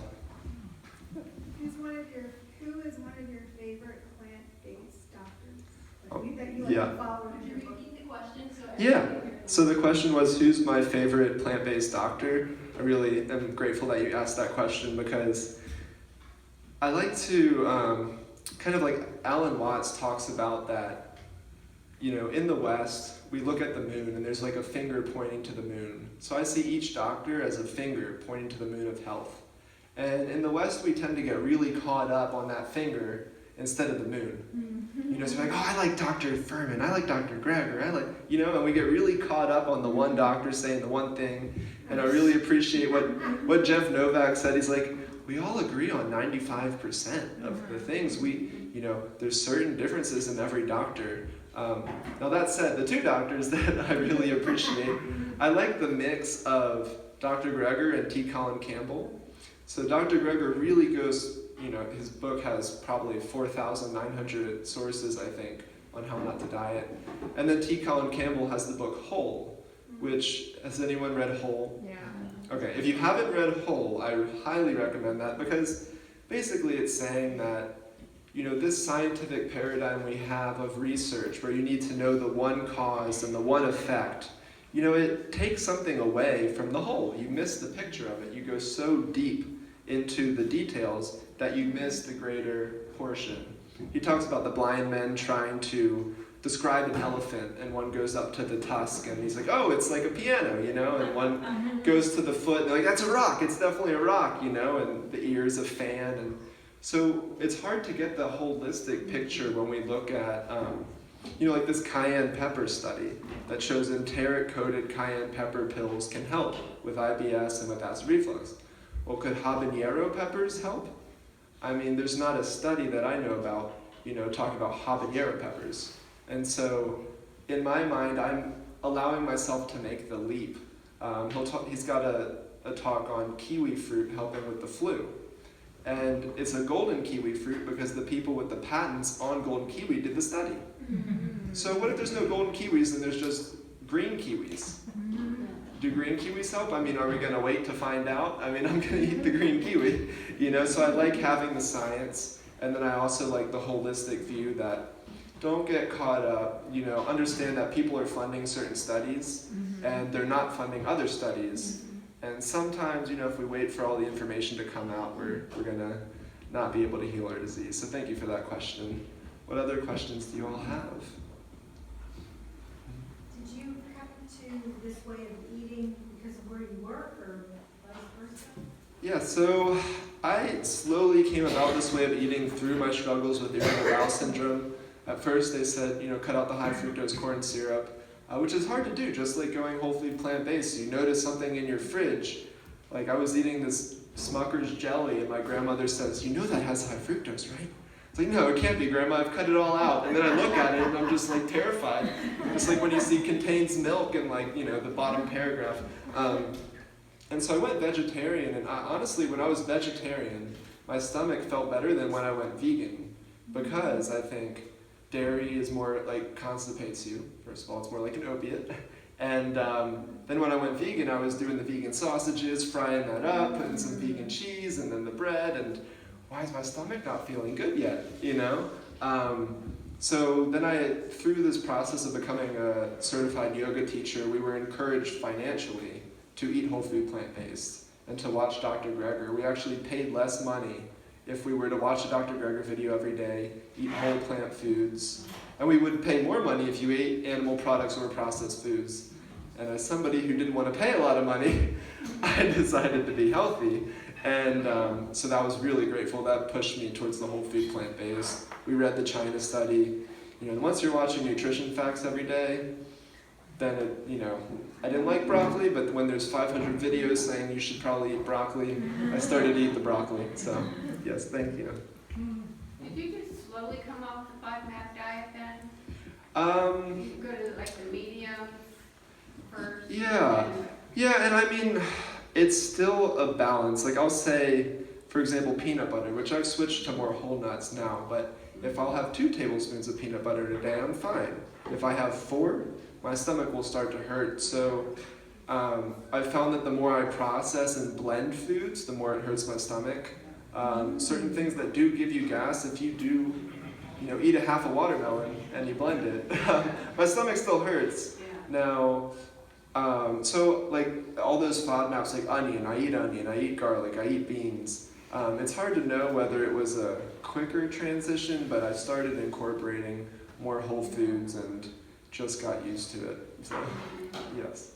Who is one of your favorite plant-based doctors? That you like Yeah. to follow? Could you repeat the question? Yeah. So the question was, who's my favorite plant-based doctor? I really am grateful that you asked that question, because I like to kind of like Alan Watts talks about that, in the West, we look at the moon and there's like a finger pointing to the moon. So I see each doctor as a finger pointing to the moon of health. And in the West, we tend to get really caught up on that finger instead of the moon. So we're like, oh, I like Dr. Furman, I like Dr. Greger, I like, and we get really caught up on the one doctor saying the one thing. And I really appreciate what Jeff Novak said. He's like, we all agree on 95% of the things. There's certain differences in every doctor. Now that said, the two doctors that I really appreciate, I like the mix of Dr. Greger and T. Colin Campbell. So Dr. Greger really goes, his book has probably 4,900 sources, I think, on how not to diet. And then T. Colin Campbell has the book Whole, which, has anyone read Whole? Yeah. Okay, if you haven't read Whole, I highly recommend that, because basically it's saying that, this scientific paradigm we have of research where you need to know the one cause and the one effect, it takes something away from the whole. You miss the picture of it. You go so deep into the details that you miss the greater portion. He talks about the blind men trying to describe an elephant, and one goes up to the tusk and he's like, oh, it's like a piano, and one goes to the foot and they're like, that's a rock, it's definitely a rock, and the ear's a fan. And so it's hard to get the holistic picture when we look at, like this cayenne pepper study that shows enteric-coated cayenne pepper pills can help with IBS and with acid reflux. Well, could habanero peppers help? I mean, there's not a study that I know about, talking about habanero peppers. And so, in my mind, allowing myself to make the leap. He's got a talk on kiwi fruit helping with the flu. And it's a golden kiwi fruit because the people with the patents on golden kiwi did the study. So what if there's no golden kiwis and there's just green kiwis? Do green kiwis help? I mean, are we going to wait to find out? I mean, I'm going to eat the green kiwi, you know? So I like having the science, and then I also like the holistic view that don't get caught up, you know, understand that people are funding certain studies and they're not funding other studies. And sometimes, you know, if we wait for all the information to come out, we're going to not be able to heal our disease. So thank you for that question. What other questions do you all have? Did you come to this way of eating because of where you work or vice versa? Yeah, so I slowly came about this way of eating through my struggles with Irritable Bowel Syndrome. At first they said, you know, cut out the high fructose corn syrup, which is hard to do, just like going whole food plant-based. You notice something in your fridge. Like I was eating this Smucker's jelly and my grandmother says, you know that has high fructose, right? It's like, no, it can't be, Grandma, I've cut it all out. And then I look at it and I'm just like terrified. It's like when you see contains milk in like, you know, the bottom paragraph. And so I went vegetarian, and honestly, when I was vegetarian, my stomach felt better than when I went vegan, because I think dairy is more like constipates you. First of all, it's more like an opiate. And then when I went vegan, I was doing the vegan sausages, frying that up, putting some vegan cheese, and then the bread, and why is my stomach not feeling good yet, you know? So then through this process of becoming a certified yoga teacher, we were encouraged financially to eat whole food plant-based and to watch Dr. Greger. We actually paid less money if we were to watch a Dr. Greger video every day, eat whole plant foods. And we would pay more money if you ate animal products or processed foods. And as somebody who didn't want to pay a lot of money, I decided to be healthy. And so that was really grateful. That pushed me towards the whole food plant-based. We read the China study. You know, once you're watching nutrition facts every day, then it, you know, I didn't like broccoli, but when there's 500 videos saying you should probably eat broccoli, I started to eat the broccoli. So, yes, thank you. Did you just slowly come off the 5-MAP diet then? You go to like the medium first? Yeah, and I mean, it's still a balance. Like I'll say, for example, peanut butter, which I've switched to more whole nuts now, but if I'll have 2 tablespoons of peanut butter today, I'm fine. If I have 4, my stomach will start to hurt. So I found that the more I process and blend foods, the more it hurts my stomach. Certain things that do give you gas, if you do, you know, eat a half a watermelon and you blend it, my stomach still hurts. Now, so like all those FODMAPs, like onion, I eat garlic, I eat beans. It's hard to know whether it was a quicker transition, but I started incorporating more whole foods and just got used to it. So, yes.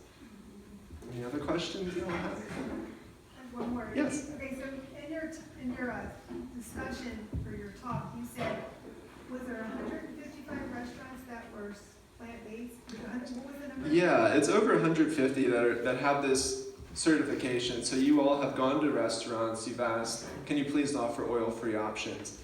Any other questions you all have? I have one more. Yes. Okay, so in your discussion for your talk, you said, was there 155 restaurants that were plant-based? What was the number? Yeah, it's over 150 that have this certification. So you all have gone to restaurants, you've asked, can you please offer oil-free options?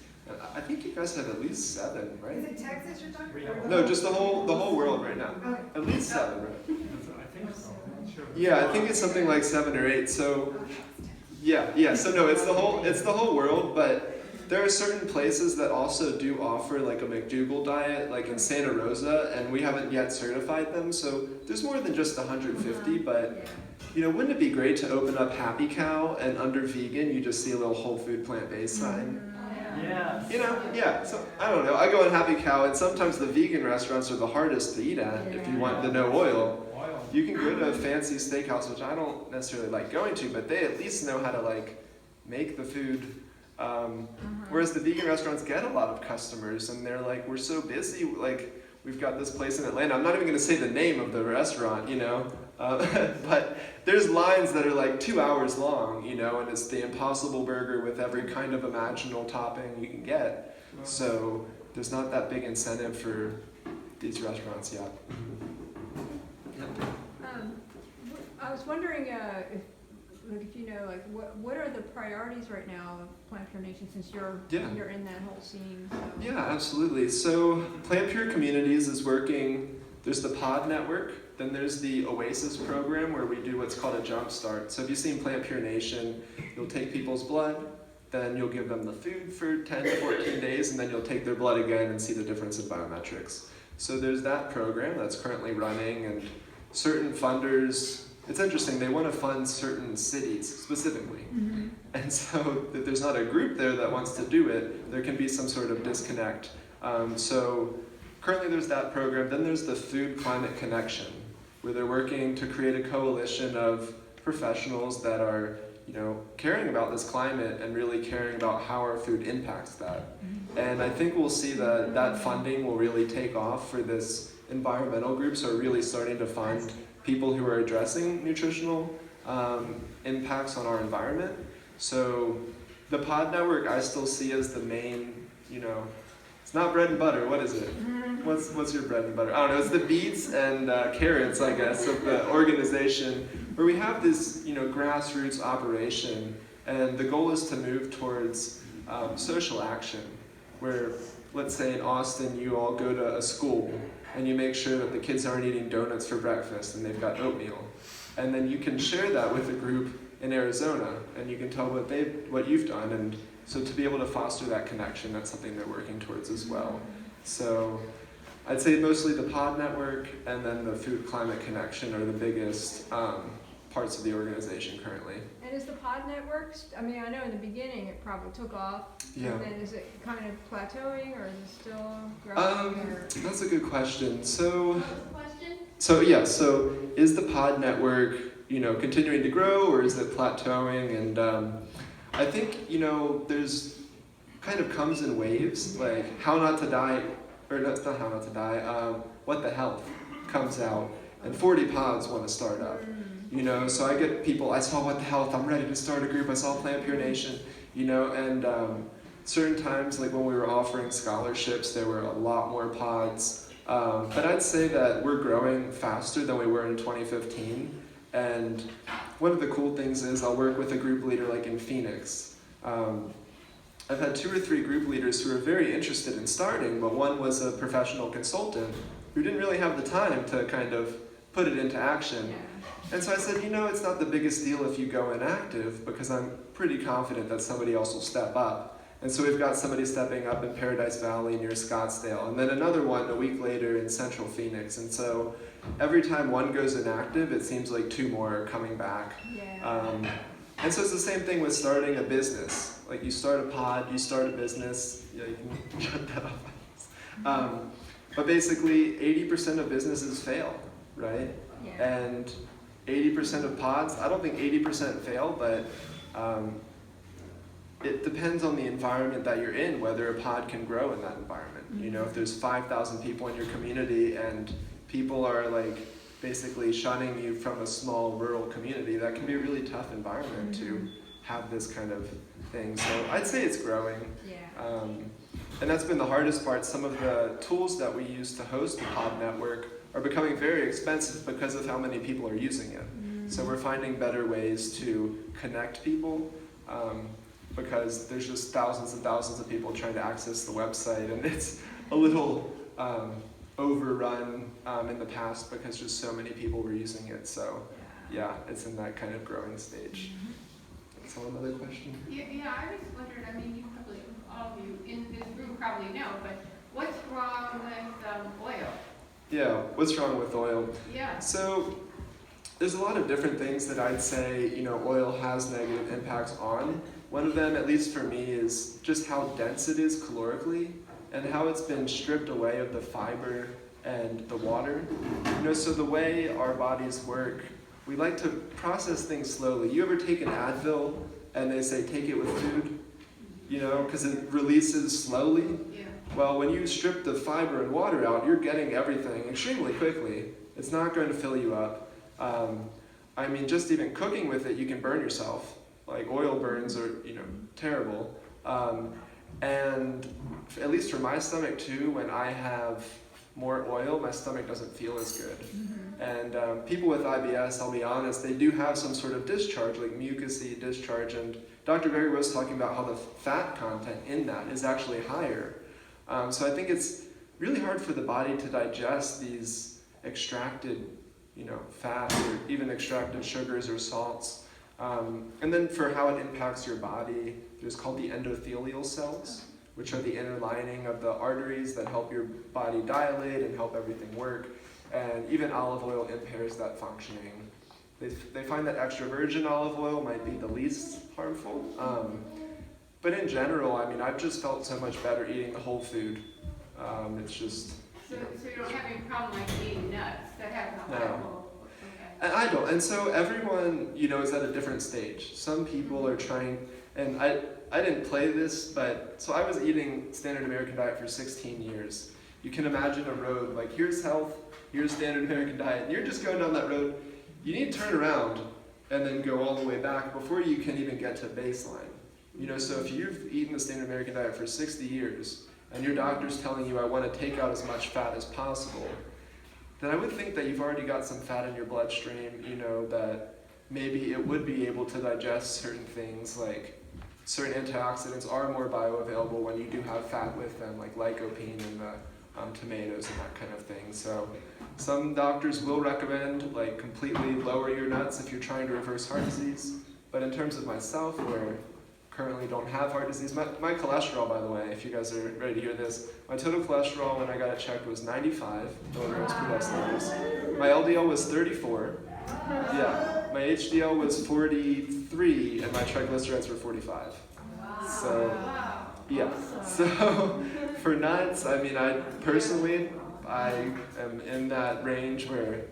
I think you guys have at least 7, right? Is it Texas you're talking about? No, just the whole world right now. Okay. At least 7, right? I think so. I'm not sure. Yeah, I think it's something like 7 or 8. So yeah. So no, it's the whole world, but there are certain places that also do offer like a McDougall diet, like in Santa Rosa, and we haven't yet certified them. So there's more than just 150, but you know, wouldn't it be great to open up Happy Cow and under vegan you just see a little whole food plant-based sign? Yeah. You know, yeah, so I don't know. I go on Happy Cow, and sometimes the vegan restaurants are the hardest to eat at if you want the no oil. You can go to a fancy steakhouse, which I don't necessarily like going to, but they at least know how to like make the food. Whereas the vegan restaurants get a lot of customers, and they're like, we're so busy, like we've got this place in Atlanta. I'm not even going to say the name of the restaurant, you know, but there's lines that are like 2 hours long, you know, and it's the Impossible Burger with every kind of imaginable topping you can get. So there's not that big incentive for these restaurants yet. I was wondering if you know, like, what are the priorities right now of PlantPure Nation, since you're in that whole scene? So. Yeah, absolutely. So PlantPure Communities is working. There's the Pod network, Then there's the Oasis program where we do what's called a jump start. So if you've seen PlantPure Nation, you'll take people's blood, then you'll give them the food for 10 to 14 days, and then you'll take their blood again and see the difference in biometrics. So there's that program that's currently running, and certain funders, it's interesting, they want to fund certain cities specifically. Mm-hmm. And so if there's not a group there that wants to do it, there can be some sort of disconnect. So currently there's that program. Then there's the Food Climate Connection, where they're working to create a coalition of professionals that are, caring about this climate and really caring about how our food impacts that. And I think we'll see that that funding will really take off for this environmental groups are really starting to fund people who are addressing nutritional impacts on our environment. So the pod network I still see as the main, it's not bread and butter. What is it? What's your bread and butter? I don't know. It's the beets and carrots, I guess, of the organization, where we have this, grassroots operation, and the goal is to move towards social action, where, let's say in Austin, you all go to a school and you make sure that the kids aren't eating donuts for breakfast and they've got oatmeal, and then you can share that with a group in Arizona, and you can tell what you've done, and so to be able to foster that connection, that's something they're working towards as well. So I'd say mostly the pod network and then the Food Climate Connection are the biggest parts of the organization currently. And is the pod network, I mean, I know in the beginning it probably took off, Yeah. and then is it kind of plateauing, or is it still growing? Or? That's a good question. So What was the question? So is the pod network, continuing to grow, or is it plateauing? And I think, there's kind of comes in waves, like How Not to Die, or no, it's not How Not to Die, What the Health comes out, and 40 pods want to start up. So I get people, I saw What the Health, I'm ready to start a group, I saw PlantPure Nation, and certain times, like when we were offering scholarships, there were a lot more pods. But I'd say that we're growing faster than we were in 2015. And one of the cool things is I'll work with a group leader like in Phoenix. I've had 2 or 3 group leaders who are very interested in starting, but one was a professional consultant who didn't really have the time to kind of put it into action. Yeah. And so I said, it's not the biggest deal if you go inactive, because I'm pretty confident that somebody else will step up. And so we've got somebody stepping up in Paradise Valley near Scottsdale, and then another one a week later in Central Phoenix. And so every time one goes inactive, it seems like 2 more are coming back. Yeah. And so it's the same thing with starting a business. Like you start a pod, you start a business. Yeah, you can shut that off. But basically, 80% of businesses fail, right? Yeah. And 80% of pods, I don't think 80% fail, but it depends on the environment that you're in, whether a pod can grow in that environment. If there's 5,000 people in your community and people are like basically shunning you from a small rural community, that can be a really tough environment to have this kind of thing. So I'd say it's growing. Yeah. And that's been the hardest part. Some of the tools that we use to host the pod network are becoming very expensive because of how many people are using it. So we're finding better ways to connect people, because there's just thousands and thousands of people trying to access the website, and it's a little overrun in the past because just so many people were using it. So yeah, it's in that kind of growing stage. So another question? Yeah, I just wondered, I mean, you probably, all of you in this room probably know, but what's wrong with oil? Yeah, what's wrong with oil? Yeah. So there's a lot of different things that I'd say, oil has negative impacts on. One of them, at least for me, is just how dense it is calorically and how it's been stripped away of the fiber and the water. So the way our bodies work, we like to process things slowly. You ever take an Advil and they say take it with food? Because it releases slowly? Yeah. Well, when you strip the fiber and water out, you're getting everything extremely quickly. It's not going to fill you up. Just even cooking with it, you can burn yourself. Like oil burns are, terrible. And at least for my stomach too, when I have more oil, my stomach doesn't feel as good. And people with IBS, I'll be honest, they do have some sort of discharge, like mucousy discharge. And Dr. Berry was talking about how the fat content in that is actually higher. So I think it's really hard for the body to digest these extracted fats or even extracted sugars or salts. And then for how it impacts your body, there's called the endothelial cells, which are the inner lining of the arteries that help your body dilate and help everything work. And even olive oil impairs that functioning. They find that extra virgin olive oil might be the least harmful. But in general, I've just felt so much better eating the whole food. It's just... So you don't have any problem like eating nuts that have no No. oil? Okay. And I don't. And so everyone, is at a different stage. Some people are trying, and I didn't play this, but so I was eating standard American diet for 16 years. You can imagine a road, like here's health, here's standard American diet, and you're just going down that road. You need to turn around and then go all the way back before you can even get to baseline. So if you've eaten the standard American diet for 60 years, and your doctor's telling you, I want to take out as much fat as possible, then I would think that you've already got some fat in your bloodstream, that maybe it would be able to digest certain things, like certain antioxidants are more bioavailable when you do have fat with them, like lycopene in the tomatoes and that kind of thing. So some doctors will recommend like completely lower your nuts if you're trying to reverse heart disease. But in terms of myself, where currently don't have heart disease. My cholesterol, by the way, if you guys are ready to hear this, my total cholesterol when I got it checked was 95 milligrams per deciliters. My LDL was 34. Yeah, my HDL was 43, and my triglycerides were 45. So, yeah. So, for nuts, I am in that range where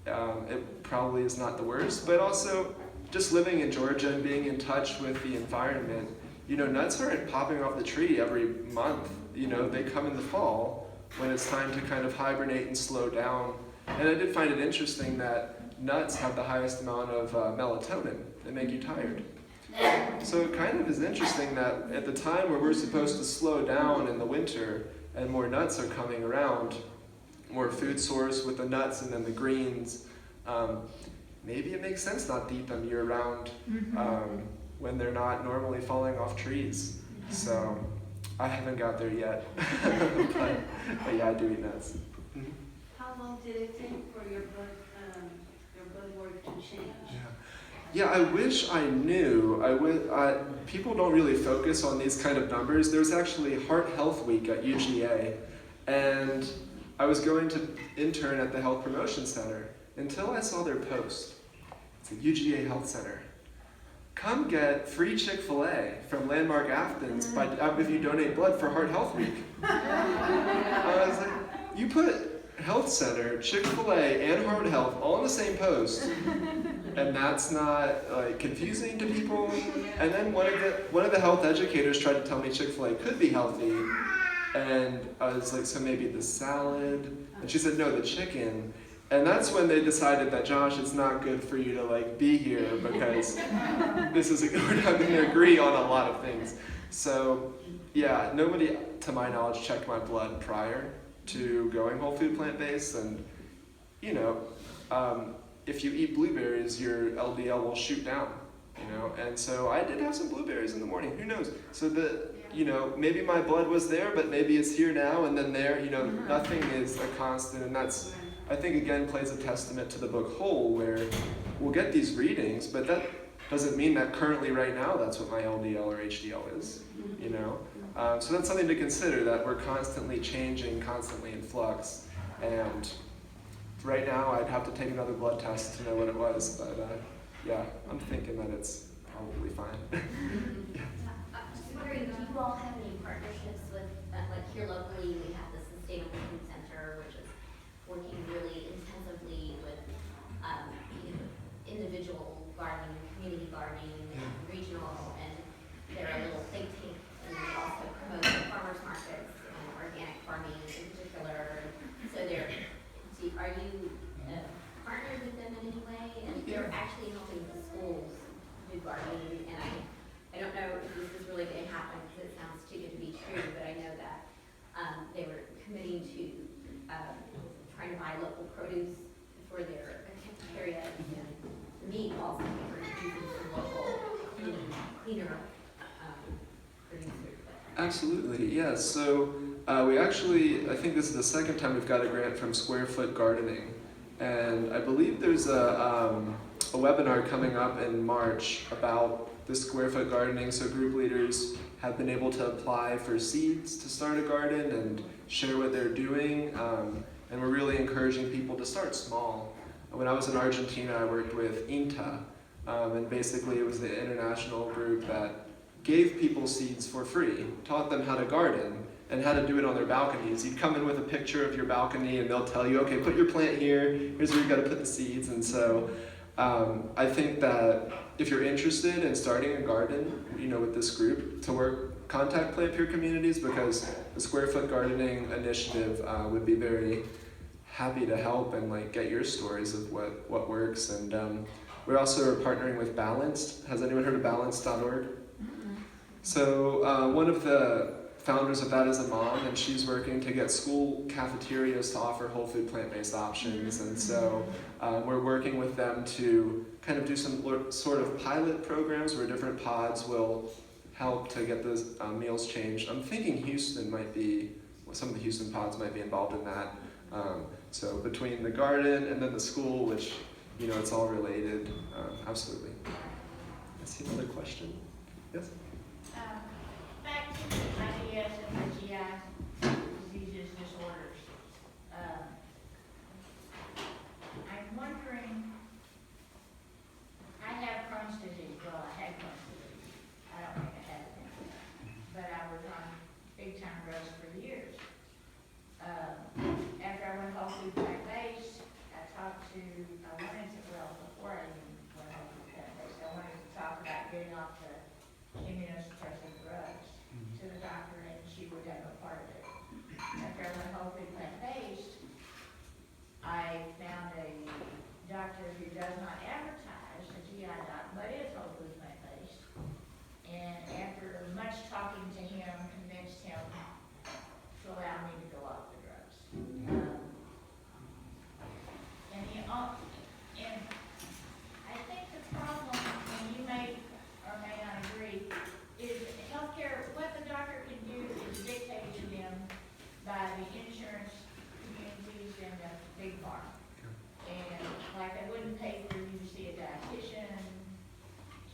it probably is not the worst, but also just living in Georgia and being in touch with the environment, nuts aren't popping off the tree every month. They come in the fall when it's time to kind of hibernate and slow down. And I did find it interesting that nuts have the highest amount of melatonin that make you tired. So it kind of is interesting that at the time where we're supposed to slow down in the winter and more nuts are coming around, more food source with the nuts and then the greens, maybe it makes sense not to eat them year-round when they're not normally falling off trees. So I haven't got there yet, but yeah, I do eat nuts. How long did it take for your blood work to change? Yeah, I wish I knew. People don't really focus on these kind of numbers. There was actually Heart Health Week at UGA, and I was going to intern at the Health Promotion Center until I saw their post. It's a UGA Health Center. Come get free Chick-fil-A from Landmark Athens if you donate blood for Heart Health Week. I was like, you put Health Center, Chick-fil-A, and Heart Health all in the same post, and that's not confusing to people. And then one of the health educators tried to tell me Chick-fil-A could be healthy, and I was like, so maybe the salad? And she said, no, the chicken. And that's when they decided that, Josh, it's not good for you to be here because we're not going to agree on a lot of things. So yeah, nobody, to my knowledge, checked my blood prior to going whole food plant-based. And if you eat blueberries, your LDL will shoot down, And so I did have some blueberries in the morning, who knows? So maybe my blood was there, but maybe it's here now and then there, nothing is a constant, and that's, I think, again, plays a testament to the book Whole, where we'll get these readings, but that doesn't mean that currently right now that's what my LDL or HDL is, So that's something to consider, that we're constantly changing, constantly in flux, and right now I'd have to take another blood test to know what it was, but yeah, I'm thinking that it's probably fine. Yeah. Just wondering, do you all have any partnerships with, like here locally, we have the Sustainable Food Center, which is working really intensively with individual gardening, community gardening, regional, and they're a little think tank, and they also promote farmers markets and organic farming in particular. So are you partnered with them in any way? And they're actually helping the schools do gardening, and I don't know if this is really going to happen because it sounds too good to be true, but I know that they were committing to trying to buy local produce for their area, and meat also for using some local, cleaner producers. Absolutely, yeah. So we actually, I think this is the second time we've got a grant from Square Foot Gardening. And I believe there's a webinar coming up in March about the square foot gardening, so group leaders have been able to apply for seeds to start a garden and share what they're doing, and we're really encouraging people to start small. When I was in Argentina, I worked with INTA, and basically it was the international group that gave people seeds for free, taught them how to garden, and how to do it on their balconies. You'd come in with a picture of your balcony and they'll tell you, okay, put your plant here, here's where you gotta put the seeds. And so I think that if you're interested in starting a garden, with this group, contact PlantPure Communities, because the Square Foot Gardening Initiative would be very happy to help and get your stories of what works. And we're also partnering with Balanced. Has anyone heard of Balanced.org? So one of the founders of that is a mom, and she's working to get school cafeterias to offer whole food plant-based options. And so we're working with them to kind of do some sort of pilot programs where different pods will help to get those meals changed. I'm thinking some of the Houston pods might be involved in that. So between the garden and then the school, which, it's all related, absolutely. I see another question. Yes? Back to the IBS and the GI diseases, disorders. I'm wondering, I have Crohn's disease. Well, I had Crohn's disease. I don't think I have it anymore. But I was on big time drugs for years. After I went whole food plant-based, before I even went whole food plant-based, I wanted to talk about getting off the immunosuppressive drugs to the doctor, and she would have a part of it. After I went whole food plant-based, I found a doctor who does not advertise, a GI doc, but is whole food plant-based. And after much talking to him, convinced him to allow me to go off the drugs. And I think the problem, and you may or may not agree, is healthcare, what the doctor can do is dictated to them by the insurance communities and the big pharma. And like, I wouldn't pay for you to see a dietitian.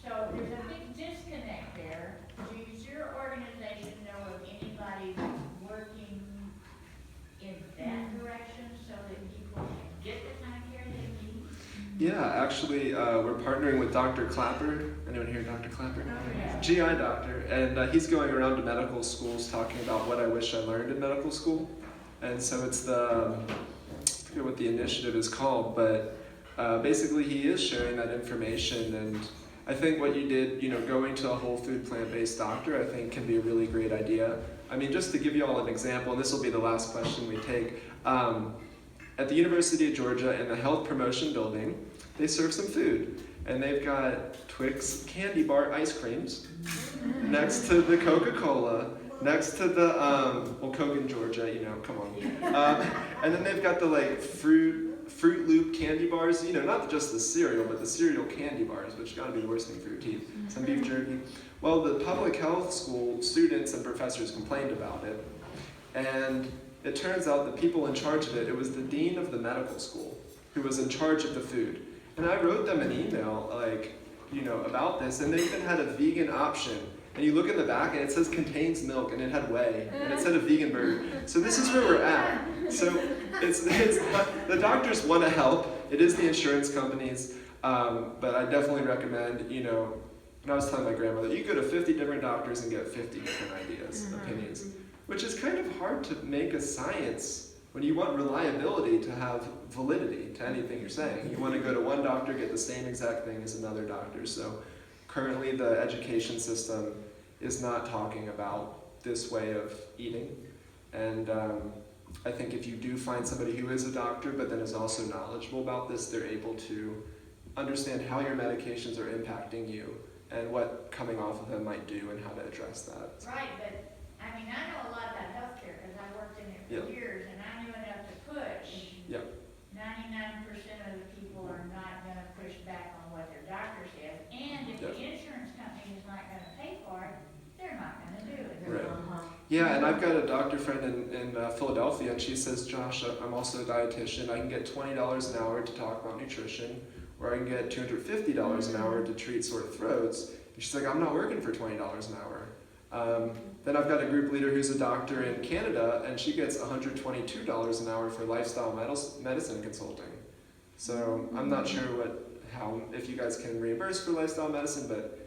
So there's a big disconnect there. Does your organization know of anybody that's working in that direction so that people can get the kind of care they need? Yeah, actually, we're partnering with Dr. Clapper. Anyone here, Dr. Clapper? Oh, yeah. GI doctor, and he's going around to medical schools talking about what I wish I learned in medical school. And so it's I forget what the initiative is called, but basically he is sharing that information. And I think what you did, going to a whole food plant-based doctor, I think can be a really great idea. I mean, just to give you all an example, and this will be the last question we take, at the University of Georgia in the Health Promotion Building, they serve some food. And they've got Twix candy bar ice creams next to the Coca-Cola, next to the, Coke in Georgia, come on. And then they've got the Fruit Loop candy bars, not just the cereal, but the cereal candy bars, which gotta be the worst thing for your teeth. Some beef jerky. Well, the public health school students and professors complained about it. And it turns out the people in charge of it was the dean of the medical school who was in charge of the food. And I wrote them an email, about this, and they even had a vegan option. And you look in the back, and it says contains milk, and it had whey, and it said a vegan burger. So this is where we're at. So it's the doctors want to help. It is the insurance companies, but I definitely recommend, when I was telling my grandmother, you go to 50 different doctors and get 50 different ideas, opinions, which is kind of hard to make a science when you want reliability to have validity to anything you're saying. You want to go to one doctor, get the same exact thing as another doctor. So currently the education system is not talking about this way of eating. And I think if you do find somebody who is a doctor but then is also knowledgeable about this, they're able to understand how your medications are impacting you and what coming off of them might do and how to address that. Right, but I know a lot about healthcare because I worked in it for years, and I knew enough to push. 99% of the people are not going to push back on what their doctor says, and if the insurance company is not going to pay for it, they're not going to do it. Right. Yeah, and I've got a doctor friend in Philadelphia, and she says, Josh, I'm also a dietitian. I can get $20 an hour to talk about nutrition, or I can get $250 an hour to treat sore throats. And she's like, I'm not working for $20 an hour. Then I've got a group leader who's a doctor in Canada, and she gets $122 an hour for lifestyle medicine consulting. So I'm not sure if you guys can reimburse for lifestyle medicine, but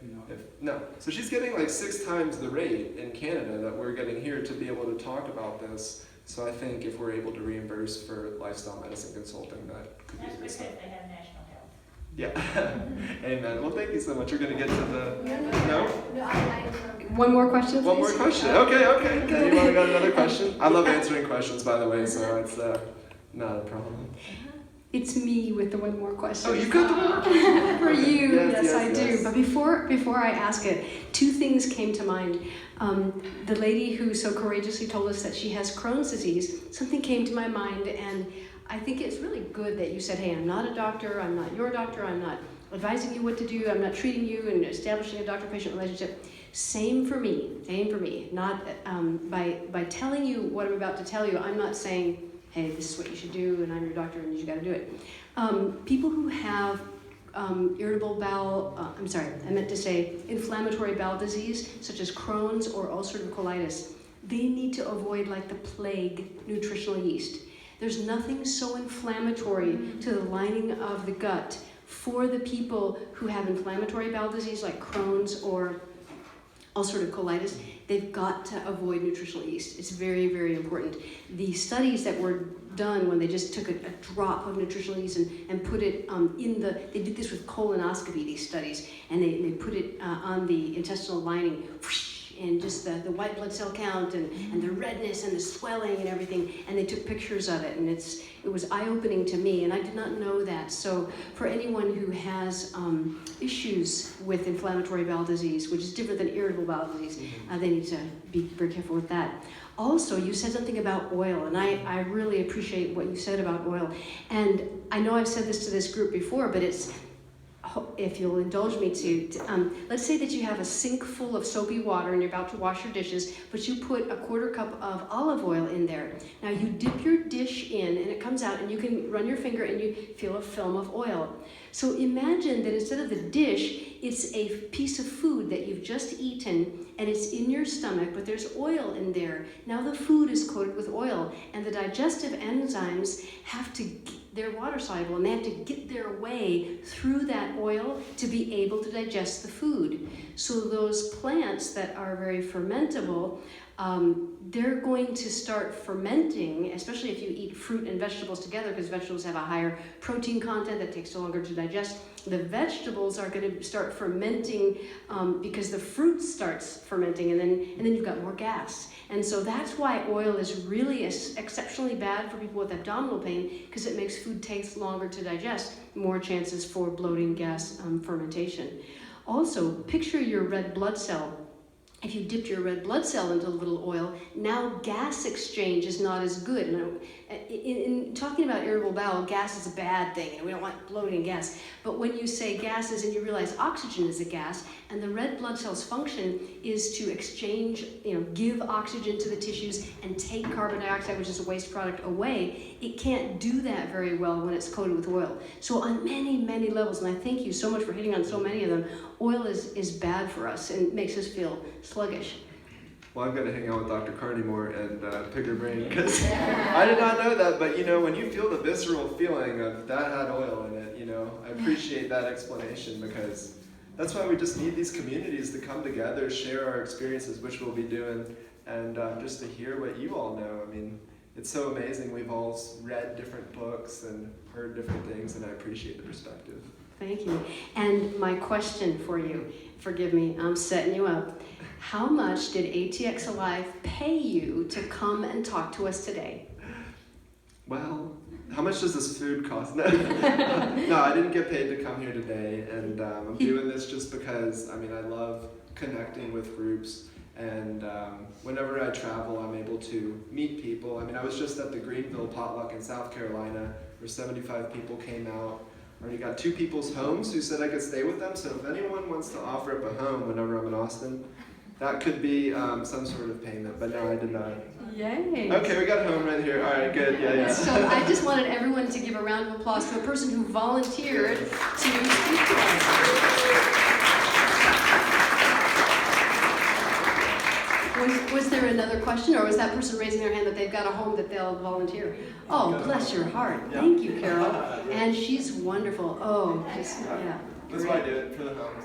no. So she's getting like 6 times the rate in Canada that we're getting here to be able to talk about this. So I think if we're able to reimburse for lifestyle medicine consulting, that could be That's a good because step. they have national health. Yeah. Amen. Well, thank you so much. We're going to get to the... No? One more question, please? One more question. Okay. Anyone got another question? I love answering questions, by the way, so it's not a problem. It's me with the one more question. Oh, you've got the one more question? For you, yes, I do. Yes. But before I ask it, 2 things came to mind. The lady who so courageously told us that she has Crohn's disease, something came to my mind, and I think it's really good that you said, hey, I'm not a doctor, I'm not your doctor, I'm not advising you what to do, I'm not treating you and establishing a doctor-patient relationship. Same for me. Not by telling you what I'm about to tell you, I'm not saying, hey, this is what you should do, and I'm your doctor, and you got to do it. People who have inflammatory bowel disease, such as Crohn's or ulcerative colitis, they need to avoid, like the plague, nutritional yeast. There's nothing so inflammatory to the lining of the gut for the people who have inflammatory bowel disease, like Crohn's or ulcerative colitis. They've got to avoid nutritional yeast. It's very, very important. The studies that were done when they just took a drop of nutritional yeast and put it they did this with colonoscopy, these studies, and they put it on the intestinal lining, and just the white blood cell count and the redness and the swelling and everything, and they took pictures of it, and it was eye-opening to me, and I did not know that. So for anyone who has issues with inflammatory bowel disease, which is different than irritable bowel disease, they need to be very careful with that. Also, you said something about oil, and I really appreciate what you said about oil. And I know I've said this to this group before, but it's, if you'll indulge me to let's say that you have a sink full of soapy water and you're about to wash your dishes, but you put a 1/4 cup of olive oil in there. Now you dip your dish in and it comes out, and you can run your finger and you feel a film of oil. So imagine that instead of the dish, it's a piece of food that you've just eaten and it's in your stomach, but there's oil in there. Now the food is coated with oil, and the digestive enzymes they're water soluble, and they have to get their way through that oil to be able to digest the food. So those plants that are very fermentable, they're going to start fermenting, especially if you eat fruit and vegetables together, because vegetables have a higher protein content that takes longer to digest. The vegetables are going to start fermenting because the fruit starts fermenting, and then you've got more gas. And so that's why oil is really exceptionally bad for people with abdominal pain, because it makes food take longer to digest, more chances for bloating, gas, fermentation. Also, picture your red blood cell. If you dipped your red blood cell into a little oil, now gas exchange is not as good. And in talking about irritable bowel, gas is a bad thing, and we don't want bloating gas. But when you say gases and you realize oxygen is a gas, and the red blood cell's function is to exchange, give oxygen to the tissues and take carbon dioxide, which is a waste product, away, it can't do that very well when it's coated with oil. So on many, many levels, and I thank you so much for hitting on so many of them, oil is bad for us and makes us feel sluggish. Well, I've got to hang out with Dr. Carney more and pick her brain, because I did not know that, but when you feel the visceral feeling of that had oil in it, I appreciate that explanation, because that's why we just need these communities to come together, share our experiences, which we'll be doing, and just to hear what you all know. I mean, it's so amazing. We've all read different books and heard different things, and I appreciate the perspective. Thank you. And my question for you, forgive me, I'm setting you up. How much did ATX Alive pay you to come and talk to us today? Well, how much does this food cost? No, I didn't get paid to come here today, and I'm doing this just because, I love connecting with groups, and whenever I travel, I'm able to meet people. I was just at the Greenville Potluck in South Carolina, where 75 people came out. I already got 2 people's homes who said I could stay with them, so if anyone wants to offer up a home whenever I'm in Austin, that could be some sort of payment, but no, I did not. Yay. Okay, we got home right here. All right, good. Yeah. So I just wanted everyone to give a round of applause to a person who volunteered to speak to us. Was there another question, or was that person raising their hand that they've got a home that they'll volunteer? Oh, bless your heart. Thank you, Carol. And she's wonderful. Oh, just, yeah. That's why I do it, for the homes.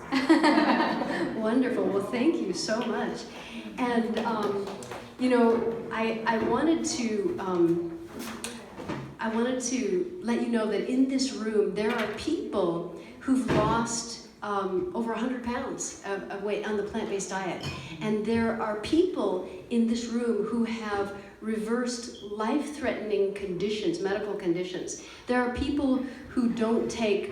Wonderful. Well, thank you so much. And, you know, I wanted to let you know that in this room there are people who've lost over 100 pounds of weight on the plant-based diet. And there are people in this room who have reversed life-threatening conditions, medical conditions. There are people who don't take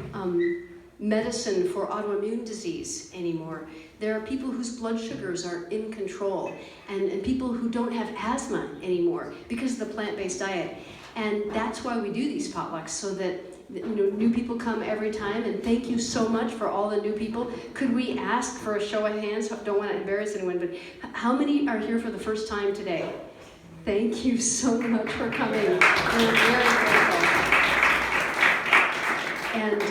medicine for autoimmune disease anymore. There are people whose blood sugars are in control, and people who don't have asthma anymore because of the plant-based diet. And that's why we do these potlucks, so that new people come every time. And thank you so much for all the new people. Could we ask for a show of hands? Don't want to embarrass anyone, but how many are here for the first time today? Thank you so much for coming. We're very grateful. And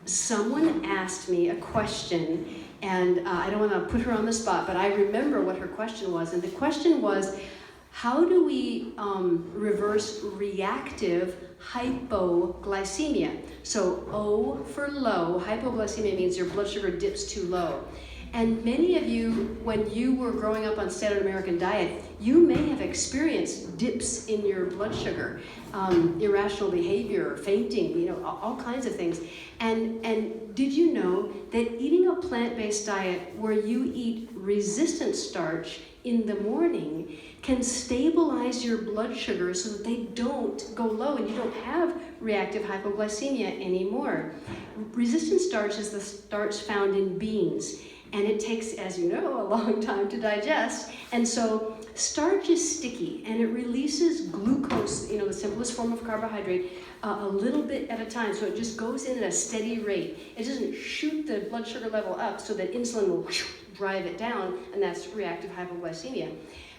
someone asked me a question, and I don't want to put her on the spot, but I remember what her question was. And the question was, how do we reverse reactive hypoglycemia? So O for low, hypoglycemia means your blood sugar dips too low. And many of you, when you were growing up on standard American diet, you may have experienced dips in your blood sugar, irrational behavior, fainting, all kinds of things. And did you know that eating a plant-based diet where you eat resistant starch in the morning can stabilize your blood sugar so that they don't go low and you don't have reactive hypoglycemia anymore? Resistant starch is the starch found in beans, and it takes, as you know, a long time to digest. And so starch is sticky, and it releases glucose, the simplest form of carbohydrate, a little bit at a time. So it just goes in at a steady rate. It doesn't shoot the blood sugar level up so that insulin will drive it down, and that's reactive hypoglycemia.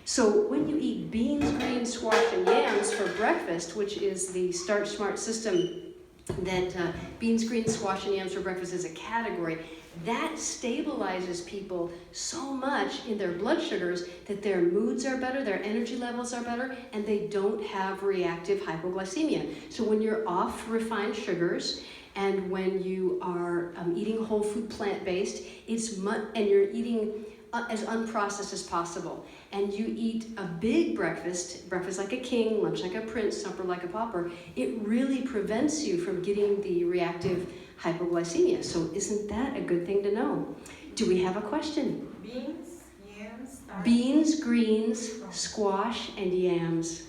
So when you eat beans, greens, squash, and yams for breakfast, which is the Starch Smart system, that beans, greens, squash, and yams for breakfast is a category, that stabilizes people so much in their blood sugars that their moods are better, their energy levels are better, and they don't have reactive hypoglycemia. So when you're off refined sugars, and when you are eating whole food plant-based, and you're eating as unprocessed as possible, and you eat a big breakfast like a king, lunch like a prince, supper like a pauper, it really prevents you from getting the reactive hypoglycemia. So isn't that a good thing to know? Do we have a question? Beans, yams, Beans, greens, squash, and yams.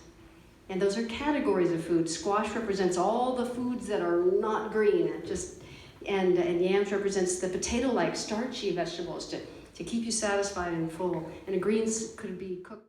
And those are categories of food. Squash represents all the foods that are not green, and yams represents the potato-like starchy vegetables to keep you satisfied and full. And the greens could be cooked